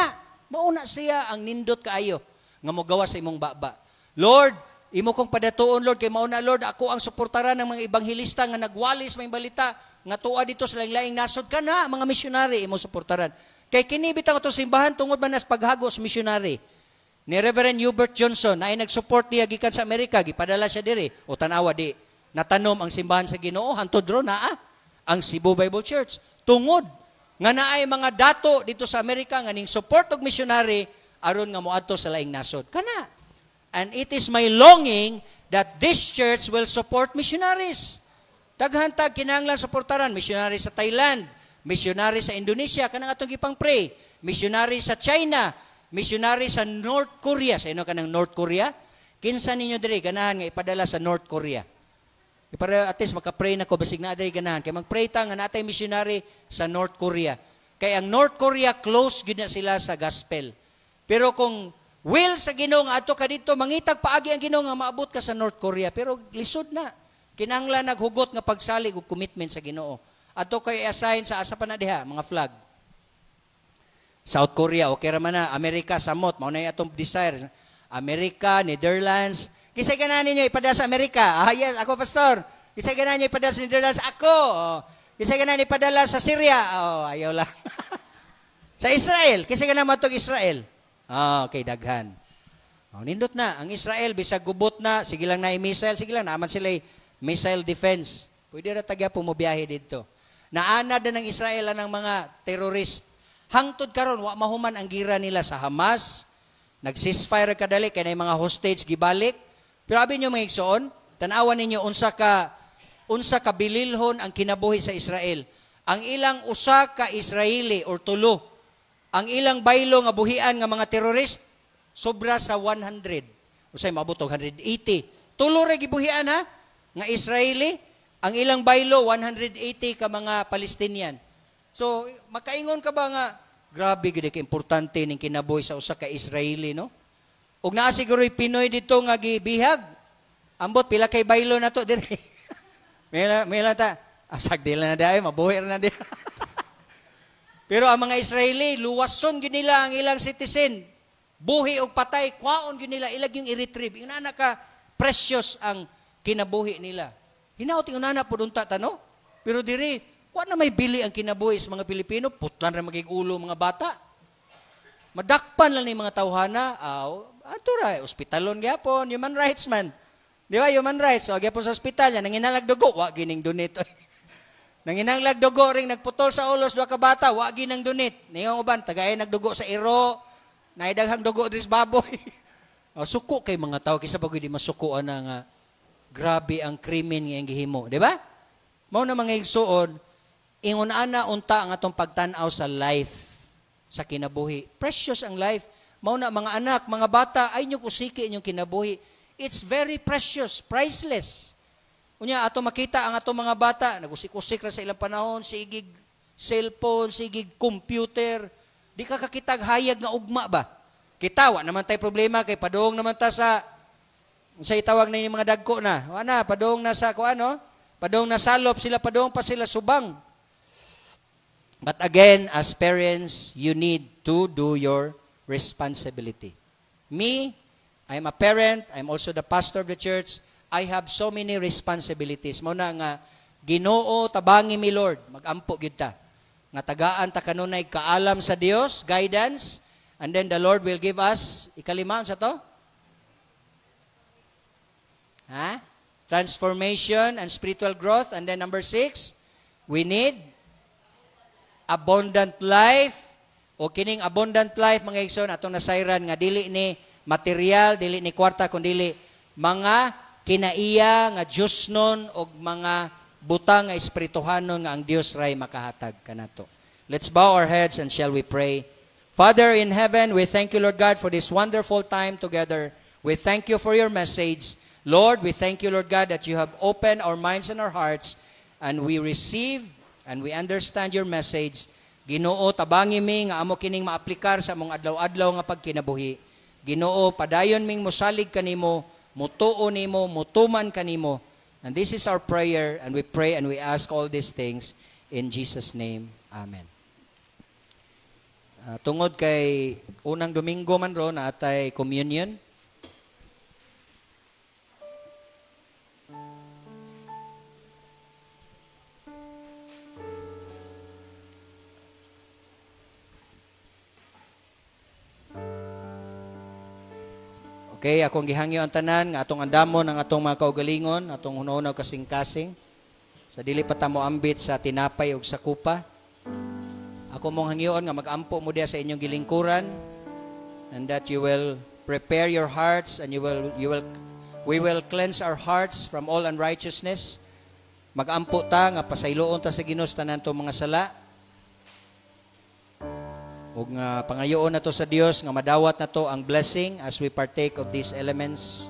mauna siya ang nindot kaayo, nga mo gawa sa imong baba. Lord, imo kong padatuon, Lord, kay mauna, Lord, ako ang suportaran ng mga ebanghilista nga nagwalis may balita, nga tuwa dito sa laing-laing nasod ka na, mga misyonary, imo suportaran. Kay kinibitang ito simbahan, tungod man nas paghagos misyonary. Ni Reverend Hubert Johnson, na ay nag-support niya gikan sa Amerika, gipadala siya diri, o tanawa di, natanom ang simbahan sa Ginoo, hantod ro na ang Cebu Bible Church. Tungod, nga naay mga dato dito sa Amerika, nga ning support og misyonary, aron nga moadto sa laing nasod. Kana. And it is my longing that this church will support missionaries. Daghantag kinahanglan suportaran, missionary sa Thailand, missionary sa Indonesia, kanang atong gipang pray, missionary sa China, missionary sa North Korea. Sa ino kanang North Korea? Kinsa ninyo diri ganahan nga ipadala sa North Korea? Para at least maka-pray na ko basig na diri ganahan kay mag-pray ta nga natay missionary sa North Korea. Kay ang North Korea close gyud na sila sa gospel. Pero kung will sa Ginoo nga ato ka dito, mangitag paagi ang Ginoo nga maabot ka sa North Korea. Pero lisod na. Kinahanglan naghugot nga pagsalig ug commitment sa Ginoo. Ato kay assign sa asa pa na diha, mga flag. South Korea, okay ra man na. Amerika, samot. Mao na atong desire. Amerika, Netherlands. Kisay ganahan ninyo ipadala sa Amerika? Ah, yes, ako pastor. Kisay ganahan ninyo ipadala sa Netherlands? Ako. Oh. Kisay ganahan ipadala sa Syria? Oh, ayaw lang. Sa Israel. Kisay ganahan matog Israel? Okay, daghan. Nindot na. Ang Israel, bisag gubot na, sige lang na i-missile, sige lang, naaman sila missile defense. Pwede na tagya pumobiyahe dito. Naanad na ng Israel ng mga terrorist. Hangtod karon wa mahuman ang gira nila sa Hamas. Nag-ceasefire kadali, kaya na yung mga hostage gibalik. Pero abin nyo mga igsoon, tanawan ninyo unsa ka bililhon ang kinabuhi sa Israel. Ang ilang usa ka Israeli or tulo, ang ilang baylo nga buhian nga mga terrorist, sobra sa 100. Usay maabot og 180. Tulo ra gibuhian ha nga Israeli, ang ilang baylo 180 ka mga Palestinian. So makaingon ka ba nga grabe gid ka importante ning kinabuhi sa usa ka Israeli, no? Ug naa siguro'y Pinoy dito nga gibihag. Ambot pila kay baylo na to dire. Mela ta. Sagdil na daay mabuhi ra na di. Pero ang mga Israeli, luwason gid nila ang ilang citizen. Buhi og patay, kwaon gid nila, ilag yung i-retrieve. Inana ka precious ang kinabuhi nila. Hinaot yung unana po dunta tano. Pero diri, wa na may bili ang kinabuhi sa mga Pilipino, putlan ra magig ulo mga bata. Madakpan lang ni mga tawhana, ato ra, ospitalon gyapon, human rights man. Di ba, human rights, so gyapon sa ospital, yan, nanginhalag dugo, wa gining donate. Nanginanglag dugo ring nagputol sa ulos duha ka bata, wa ginang donate. Ningong uban tagay nagdugo sa iro, naidaghang dugo dis baboy. Suko kay mga tao kisa pag di masukuan na nga grabe ang krimen nga gihimo, di ba? Mao na mga igsuon, ingon ana unta ang atong pagtan-aw sa life sa kinabuhi. Precious ang life. Mao na mga anak, mga bata, ay nyo usiki inyong kinabuhi. It's very precious, priceless. Unya ato makita ang ato mga bata nagusik-usik ra sa ilang panahon, sigig cellphone, sigig computer. Di ka kakitag hayag nga ugma ba? Kitawa naman tay problema kay padung naman ta sa itawag na yung mga dagko na. Wala padung na sa kuano? Padung na salop sila, padung pa sila subang. But again, as parents, you need to do your responsibility. Me, I'm a parent, I'm also the pastor of the church. I have so many responsibilities. Muna nga, Ginoo, tabangi mi Lord, magampo gyud ta. Nga tagaan ta kanunay kaalam sa Dios, guidance, and then the Lord will give us, ikalima sa to? Transformation and spiritual growth. And then number 6, we need abundant life. O kining abundant life, mga igsoon, atong nasayran nga dili ni material, dili ni kwarta, kundi mga kinaiya nga Diyos nun o mga butang nga espirituhanon nga ang Dios ray makahatag kanato. Let's bow our heads and shall we pray. Father in heaven, we thank you, Lord God, for this wonderful time together. We thank you for your message. Lord, we thank you, Lord God, that you have opened our minds and our hearts. and we receive and we understand your message, Ginoo, tabangi mi nga amo kining maaplikar sa among adlaw-adlaw nga pagkinabuhi. Ginoo, padayon ming mosalig kanimo, mutuo nimo, mutuman kanimo. And this is our prayer, and we pray and we ask all these things in Jesus' name. Amen. Tungod kay unang Domingo man ro na atay communion. Okay, akong gihangyo ang tanan nga atong andamon ang atong mga kaugalingon, atong hunaw kasing-kasing. Sa dili pa ta mo ambit sa tinapay ug sa kupa. Ako mong hangyoon nga mag-ampo mo diya sa inyong gilingkuran, and that you will prepare your hearts and we will cleanse our hearts from all unrighteousness. Mag-ampo ta nga pasayloon ta sa Ginoo sa tanan tong mga sala. Ug nga pangayoon na to sa Dios nga madawat na to ang blessing as we partake of these elements.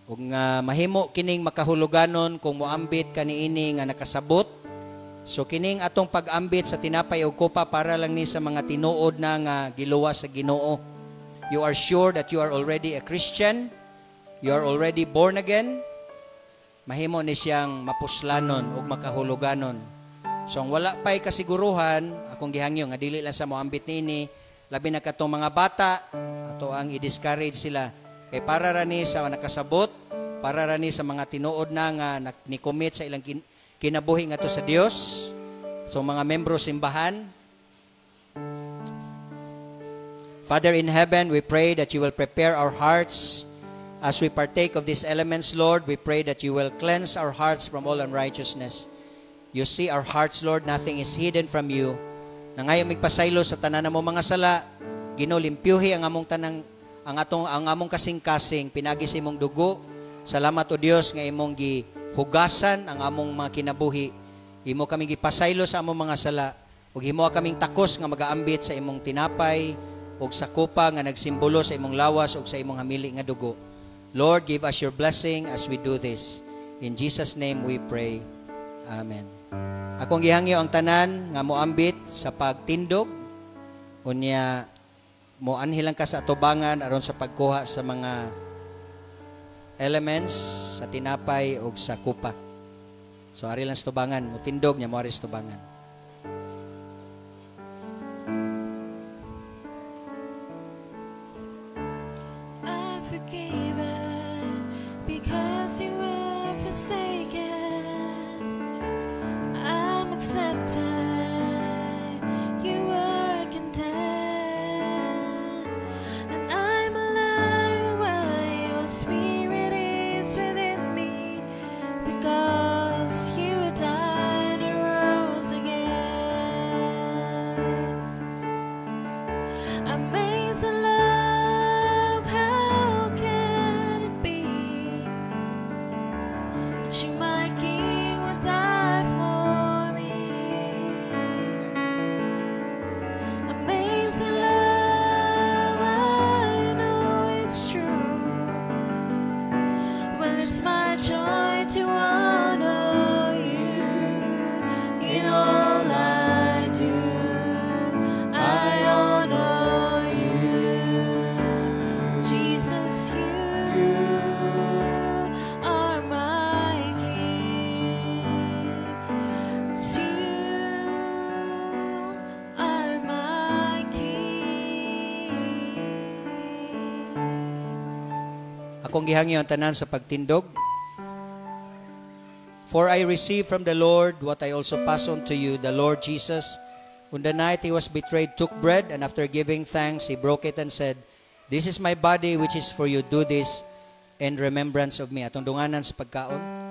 Ug nga mahimo kining makahuluganon kung moambit kaniini nga nakasabot. So kining atong pag-ambit sa tinapay ug kopa para lang ni sa mga tinuod na nga giluwas sa Ginoo. You are sure that you are already a Christian. You are already born again. Mahimo ni siyang mapuslanon ug makahuluganon. So ang wala pa'y kasiguruhan, akong gihangyo nga dili lang sa moambit nini, labi na katong mga bata, ato ang i-discourage sila. Kay para rani sa nakasabot, para rani sa mga tinuod na nga ni-commit sa ilang kinabuhi nga to sa Dios. So mga membro simbahan, Father in heaven, we pray that you will prepare our hearts as we partake of these elements, Lord. We pray that you will cleanse our hearts from all unrighteousness. You see our hearts, Lord, nothing is hidden from you. Na ngayon migpasaylo sa tanan mo mga sala, Ginoo, limpyuhi ang among tanang ang among kasing-kasing pinagi sa imong dugo. Salamat o Dios nga imong gihugasan ang among mga kinabuhi. Imo kami gipasaylo sa among mga sala ug himo kaming takos nga magaambit sa imong tinapay ug sa kopa nga nagsimbolo sa imong lawas ug sa imong hamili nga dugo. Lord, give us your blessing as we do this. In Jesus' name we pray. Amen. Akong gihangyo ang tanan nga moambit sa pagtindog unya moanhilang ka sa atubangan aron sa pagkuha sa mga elements sa tinapay ug sa kupa. So ari lang sa tubangan, motindog nya mo ari sa tubangan. I'm forgiven because you were forsaken. Accepted, you were content, and I'm alive while your spirit is within me, because you died and rose again. Amazing love, how can it be that you, my King, would die for? Joy to honor you in all I do. I honor you, Jesus. You are my King. You are my King. Akong gihangyo ang tanan sa pagtindog. For I received from the Lord what I also pass on to you. The Lord Jesus, on the night he was betrayed, took bread, and after giving thanks, he broke it and said, "This is my body which is for you. Do this in remembrance of me." Atong dunganan sa pagkaon.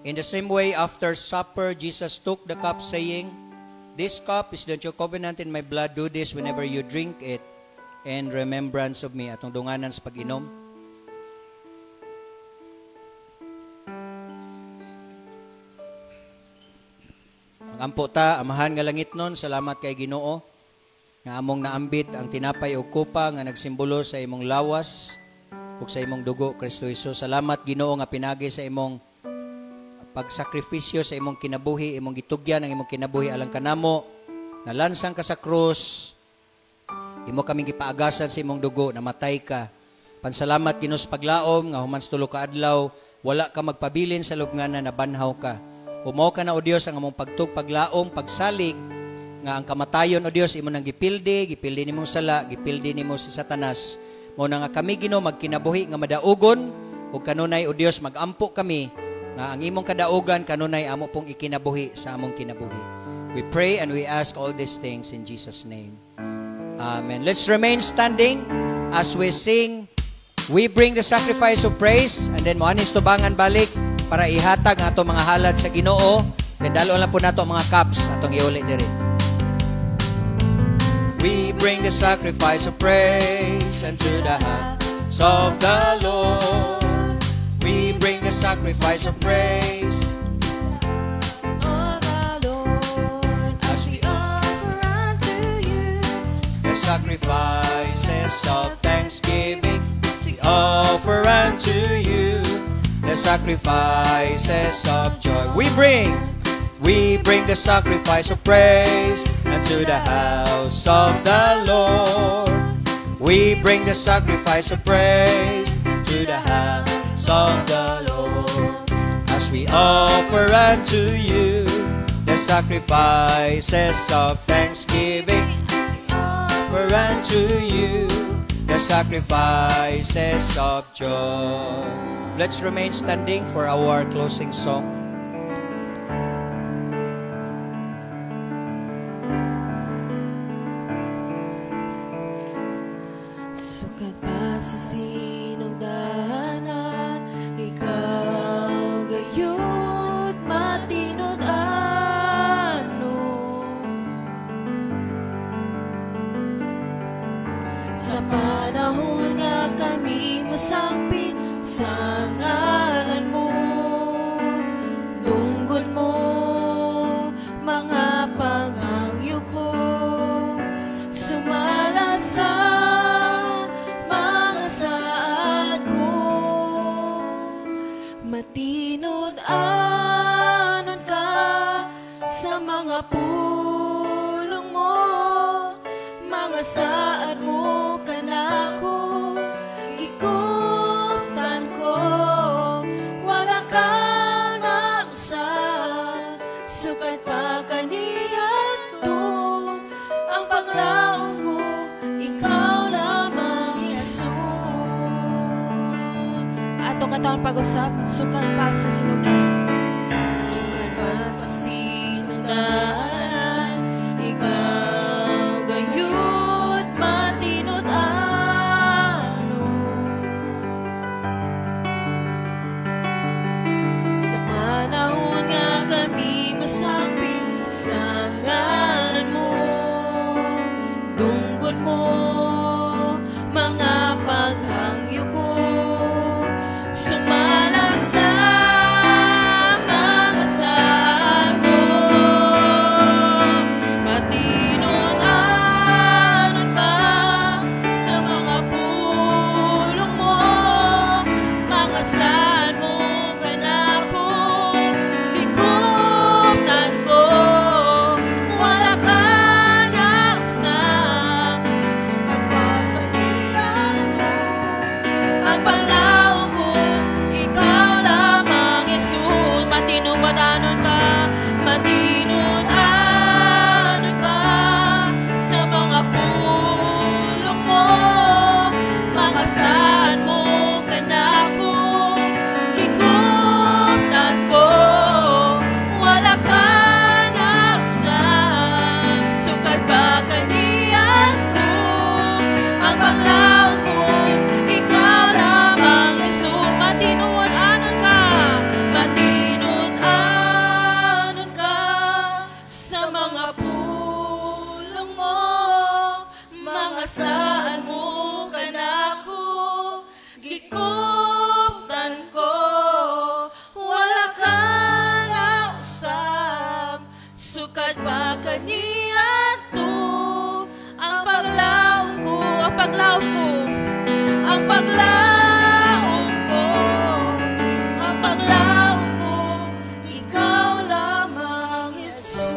In the same way, after supper, Jesus took the cup, saying, "This cup is the new covenant in my blood. Do this whenever you drink it in remembrance of me." Atong dunganan sa pag-inom. Magampo ta, amahan nga langit nun, salamat kay Ginoo nga among naambit ang tinapay o kupa nga nagsimbolo sa imong lawas ug sa imong dugo, Kristo Hesus. Salamat Ginoo nga pinagi sa imong pagsakripisyo sa imong kinabuhi, imong gitugyan ang imong kinabuhi alang kanamo. Nalansang ka sa krus, imo kaming gipaagasan sa imong dugo, namatay ka. Pansalamat Ginoo sa paglaom nga human sa 3 ka adlaw, wala ka magpabilin sa lubnganan, nabanhaw ka. Umaw ka na o Dios ang among paglaom, pagsalig nga ang kamatayon o Dios imo nang gipildi nimong sala, gipildi nimo si Satanas. Mo na nga kami Ginoo magkinabuhi nga madaugon ug kanunay o Dios magampo kami nga ang imong kadaugan kanunay amo pong ikinabuhi sa among kinabuhi. We pray and we ask all these things in Jesus' name. Amen. Let's remain standing as we sing. We bring the sacrifice of praise, and then moanis tubangan balik para ihatag ang atong mga halad sa Ginoo. Then dalo lang po nato ang mga cups atong iuli diri. We bring the sacrifice of praise unto the house of the Lord. We bring the sacrifice of praise of the Lord, as we offer unto you the sacrifices of thanksgiving. We offer unto you the sacrifices of joy. We bring the sacrifice of praise unto the house of the Lord. We bring the sacrifice of praise to the house of the Lord, as we offer unto you the sacrifices of thanksgiving. Offer unto you the sacrifices of joy. Let's remain standing for our closing song. Sukat pa sa sinugdanan, ikaw gayo't matinod ano. Sa panahon nga kami masangpit sa ngalan mo, dunggod mo mga panghangyo ko, sumala sa mga saad ko, matinod anon ka sa mga pulong mo, mga saad mo kanako, ikutan ko, wala kang nakasal, sukat pa kaniyan to, ang paglaong ko, ikaw lamang Jesus. Ato katawang pag-usap, sukat pa sa sinugdanan. Sukat pa sa sinugdanan, ikaw gayo't matinod ano. Sa panahon nga kami masangpit sa ngalan mo, dunggod mo mga paghangyo ko, sumala sa mga saad mo, matinod anon ka sa mga pulong mo, mga saad mo kanako, ikutan ko, wala ka nakasam, sukat pa kaniyan to, ang panglaong ko, ikaw lamang Jesus. Matinod anon ka, matinod anon ka sa mga pulong mo, mga saad mo kanako, ikutan ko, wala ka nakasam, sukat pa kaniyan to, ang panglaong ko, ikaw lamang Jesus. Matinod anon ka, matinod anon ka sa mga pulong mo, mga saan mo kanako, gikuptan ko, wala ka na usab, sukat paglaom ko, ang paglaom ko, ang paglaom ko, ikaw lamang, Jesus.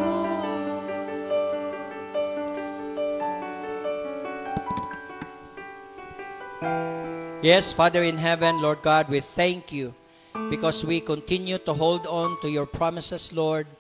Yes, Father in heaven, Lord God, we thank you because we continue to hold on to your promises, Lord.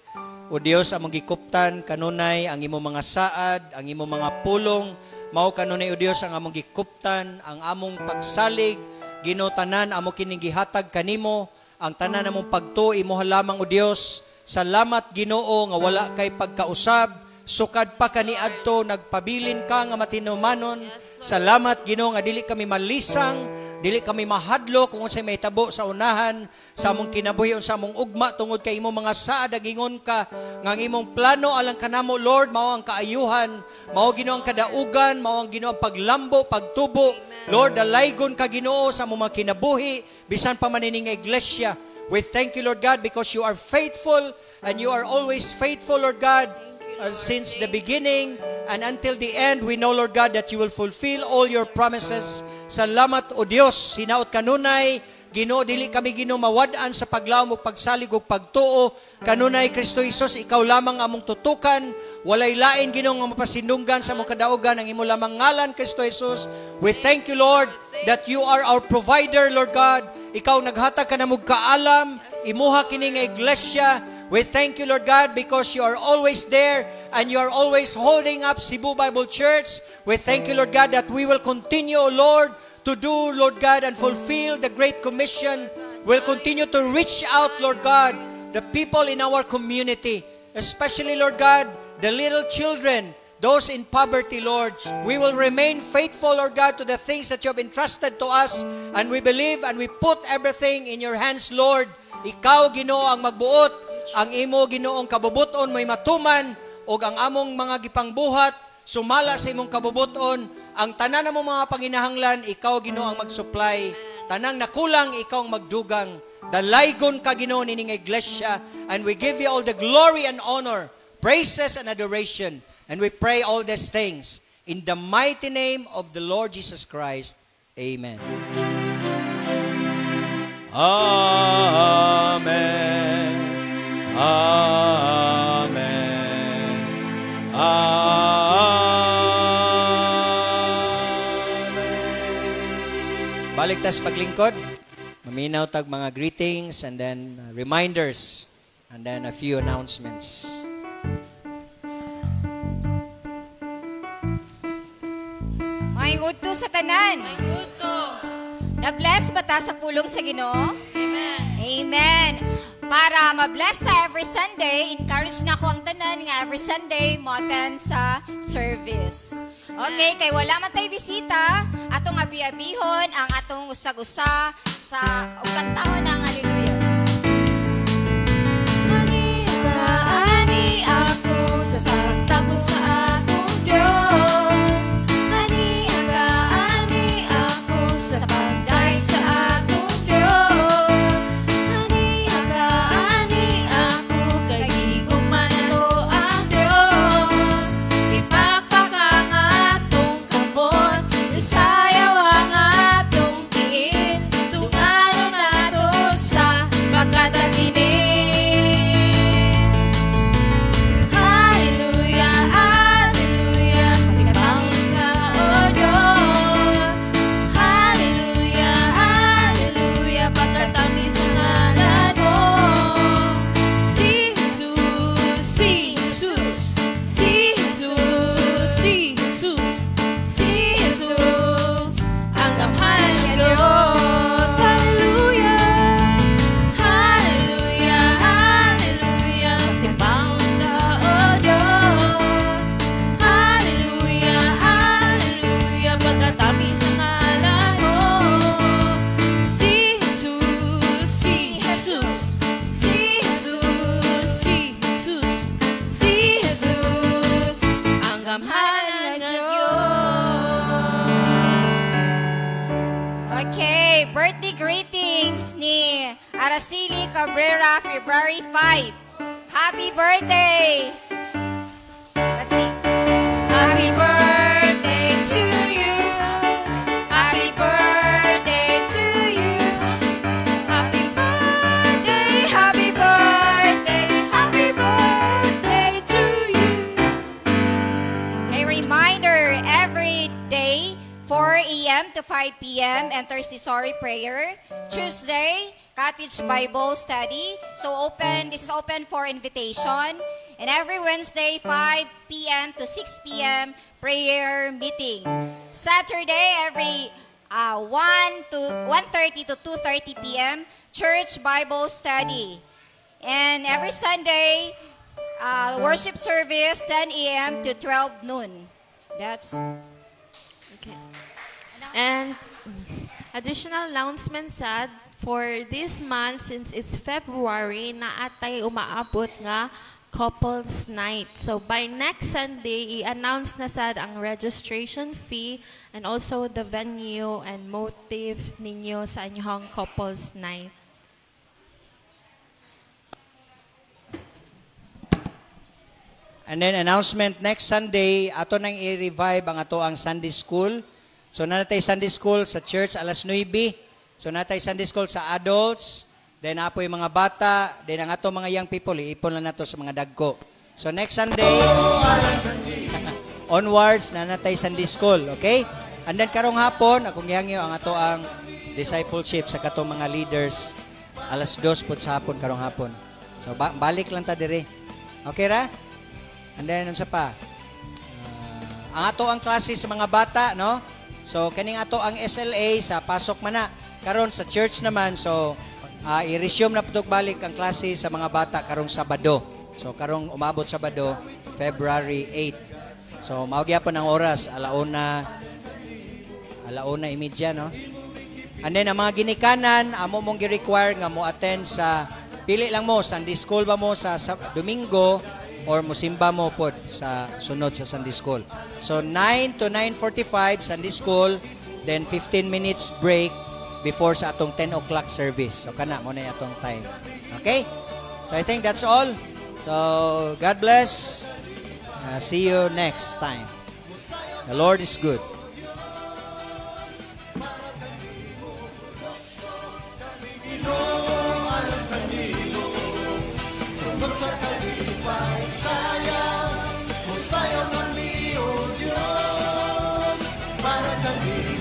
O Dios, among gikuptan kanunay ang imong mga saad, ang imong mga pulong, mao kanunay o Dios ang among gikuptan, ang among pagsalig, Ginoo tanan amo kining gihatag kanimo, ang tanan namong pagtuo imo lamang o Dios. Salamat Ginoo nga wala kay pagkausab, sukad pa kaniadto nagpabilin ka nga matinumanon. Salamat Ginoo nga dili kami malisang, dili kami mahadlo kung unsay mahitabo sa unahan sa among kinabuhi sa among ugma tungod kay imong mga saad gingon ka nga ang imong plano alang kanamo Lord mao ang kaayuhan, mao Ginoo ang kadaugan, mao ang Ginoo ang paglambo, pagtubo. Lord, dalaygon ka Ginoo sa among mga kinabuhi bisan pa man ining iglesia. We thank you Lord God because you are faithful and you are always faithful Lord God. Since the beginning and until the end, we know, Lord God, that you will fulfill all your promises. Salamat, O Diyos, hinaot kanunay, Ginoo, dili kami Ginoo mawadaan sa paglaom ug pagsalig ug pagtuo. Kanunay, Kristo Jesus, ikaw lamang among tutukan. Walay lain Ginoo nga mapasindunggan sa among kadaugan ang imo lamang ngalan, Kristo Jesus. We thank you, Lord, that you are our provider, Lord God. Ikaw naghatag ka namog kaalam, imuha kini nga iglesia. We thank you, Lord God, because you are always there and you are always holding up Cebu Bible Church. We thank you, Lord God, that we will continue, Lord, to do, Lord God, and fulfill the Great Commission. We'll continue to reach out, Lord God, the people in our community, especially, Lord God, the little children, those in poverty, Lord. We will remain faithful, Lord God, to the things that you have entrusted to us, and we believe and we put everything in your hands, Lord. Ikaw, Ginoo, ang magbuot. Ang imo Ginoong kabubuton may matuman og ang among mga gipangbuhat sumala sa imong kabubuton. Ang tanan namong mga panginahanglan ikaw Ginoo ang mag-supply. Tanang nakulang ikaw ang magdugang. Dalaygon ka Ginoo nining iglesia and we give you all the glory and honor, praises and adoration. And we pray all these things in the mighty name of the Lord Jesus Christ. Amen. Amen. Amen. Amen. Balik tas paglingkod. Maminaw tag mga greetings and then reminders and then a few announcements. May udto sa tanan. Na-bless ba ta sa pulong sa Ginoo? Amen. Amen. Para ma-bless ta every Sunday, encourage na ko ang tanan nga every Sunday mo attend sa service. Okay, kay wala man tay bisita, atong abi-abihon ang atong usag-usa sa ug kantahon ang hallelujah. Ani ako sa pagtamo sa atong Dios. Ani ako sa pagdait sa atong Dios. Ani ako kay gihigugman nato ang Dios. Ipapakang atong kabon, isayaw ang atong tiin, tunganon nato sa pagkataginig. Hallelujah, hallelujah, sikatamis ka o Diyos. Hallelujah, hallelujah, pagkatamis ang ngalan mo. Si Jesus, si Jesus, si Jesus, si Jesus, si Jesus, ang kamahal niya Diyos. Hallelujah, hallelujah, hallelujah, simbahan ka o Diyos. Hallelujah, hallelujah, pagkatamis ang ngalan mo. Si Jesus, si Jesus, si Jesus, si Jesus, si Jesus, ang kamahal na Diyos. Okay, birthday greetings ni Araceli Cabrera, February 5. Happy birthday! Happy birthday to you. 4 a.m. to 5 p.m. intercessory prayer. Tuesday, Cottage Bible Study. This is open for invitation. And every Wednesday, 5 p.m. to 6 p.m. prayer meeting. Saturday, every 1:30 to 2:30 p.m. church Bible study. And every Sunday, worship service 10 a.m. to 12 noon. That's Okay. And additional announcements sad for this month, since it's February, na atay umaabot nga Couples Night. So by next Sunday, i-announce na sad ang registration fee and also the venue and motive ninyo sa inyong Couples Night. And then announcement, next Sunday, ato nang i-revive ang ato ang Sunday School. So natay Sunday School sa church alas 9. So natay Sunday School sa adults. Then apoy mga bata, then ang ato mga young people, iipon lang nato sa mga dagko. So next Sunday, onwards, na natay Sunday School, okay? And then karong hapon, akong gihangyo ang ato ang discipleship sa katong mga leaders, alas 2 po sa hapon, karong hapon. So balik lang ta dire. Okay ra? And then, ano pa? Ang ato ang klase sa mga bata, no? So, kaning ato ang SLA sa pasok man na. Karon sa church naman, so, i-resume na putog balik ang klase sa mga bata karong Sabado. So, karong umabot Sabado, February 8. So, maugyapon ang oras, alauna imidya, no? And then, ang mga ginikanan, amo mong gi-require nga mo attend sa, pili lang mo, Sunday School ba mo sa Domingo, or musimba mo po sa sunod sa Sunday School. So, 9 to 9:45 Sunday School, then 15 minutes break before sa atong 10 o'clock service. So, kana mo na atong time. Okay? So, I think that's all. So, God bless. See you next time. The Lord is good. Sayang kami, oh Diyos, para kami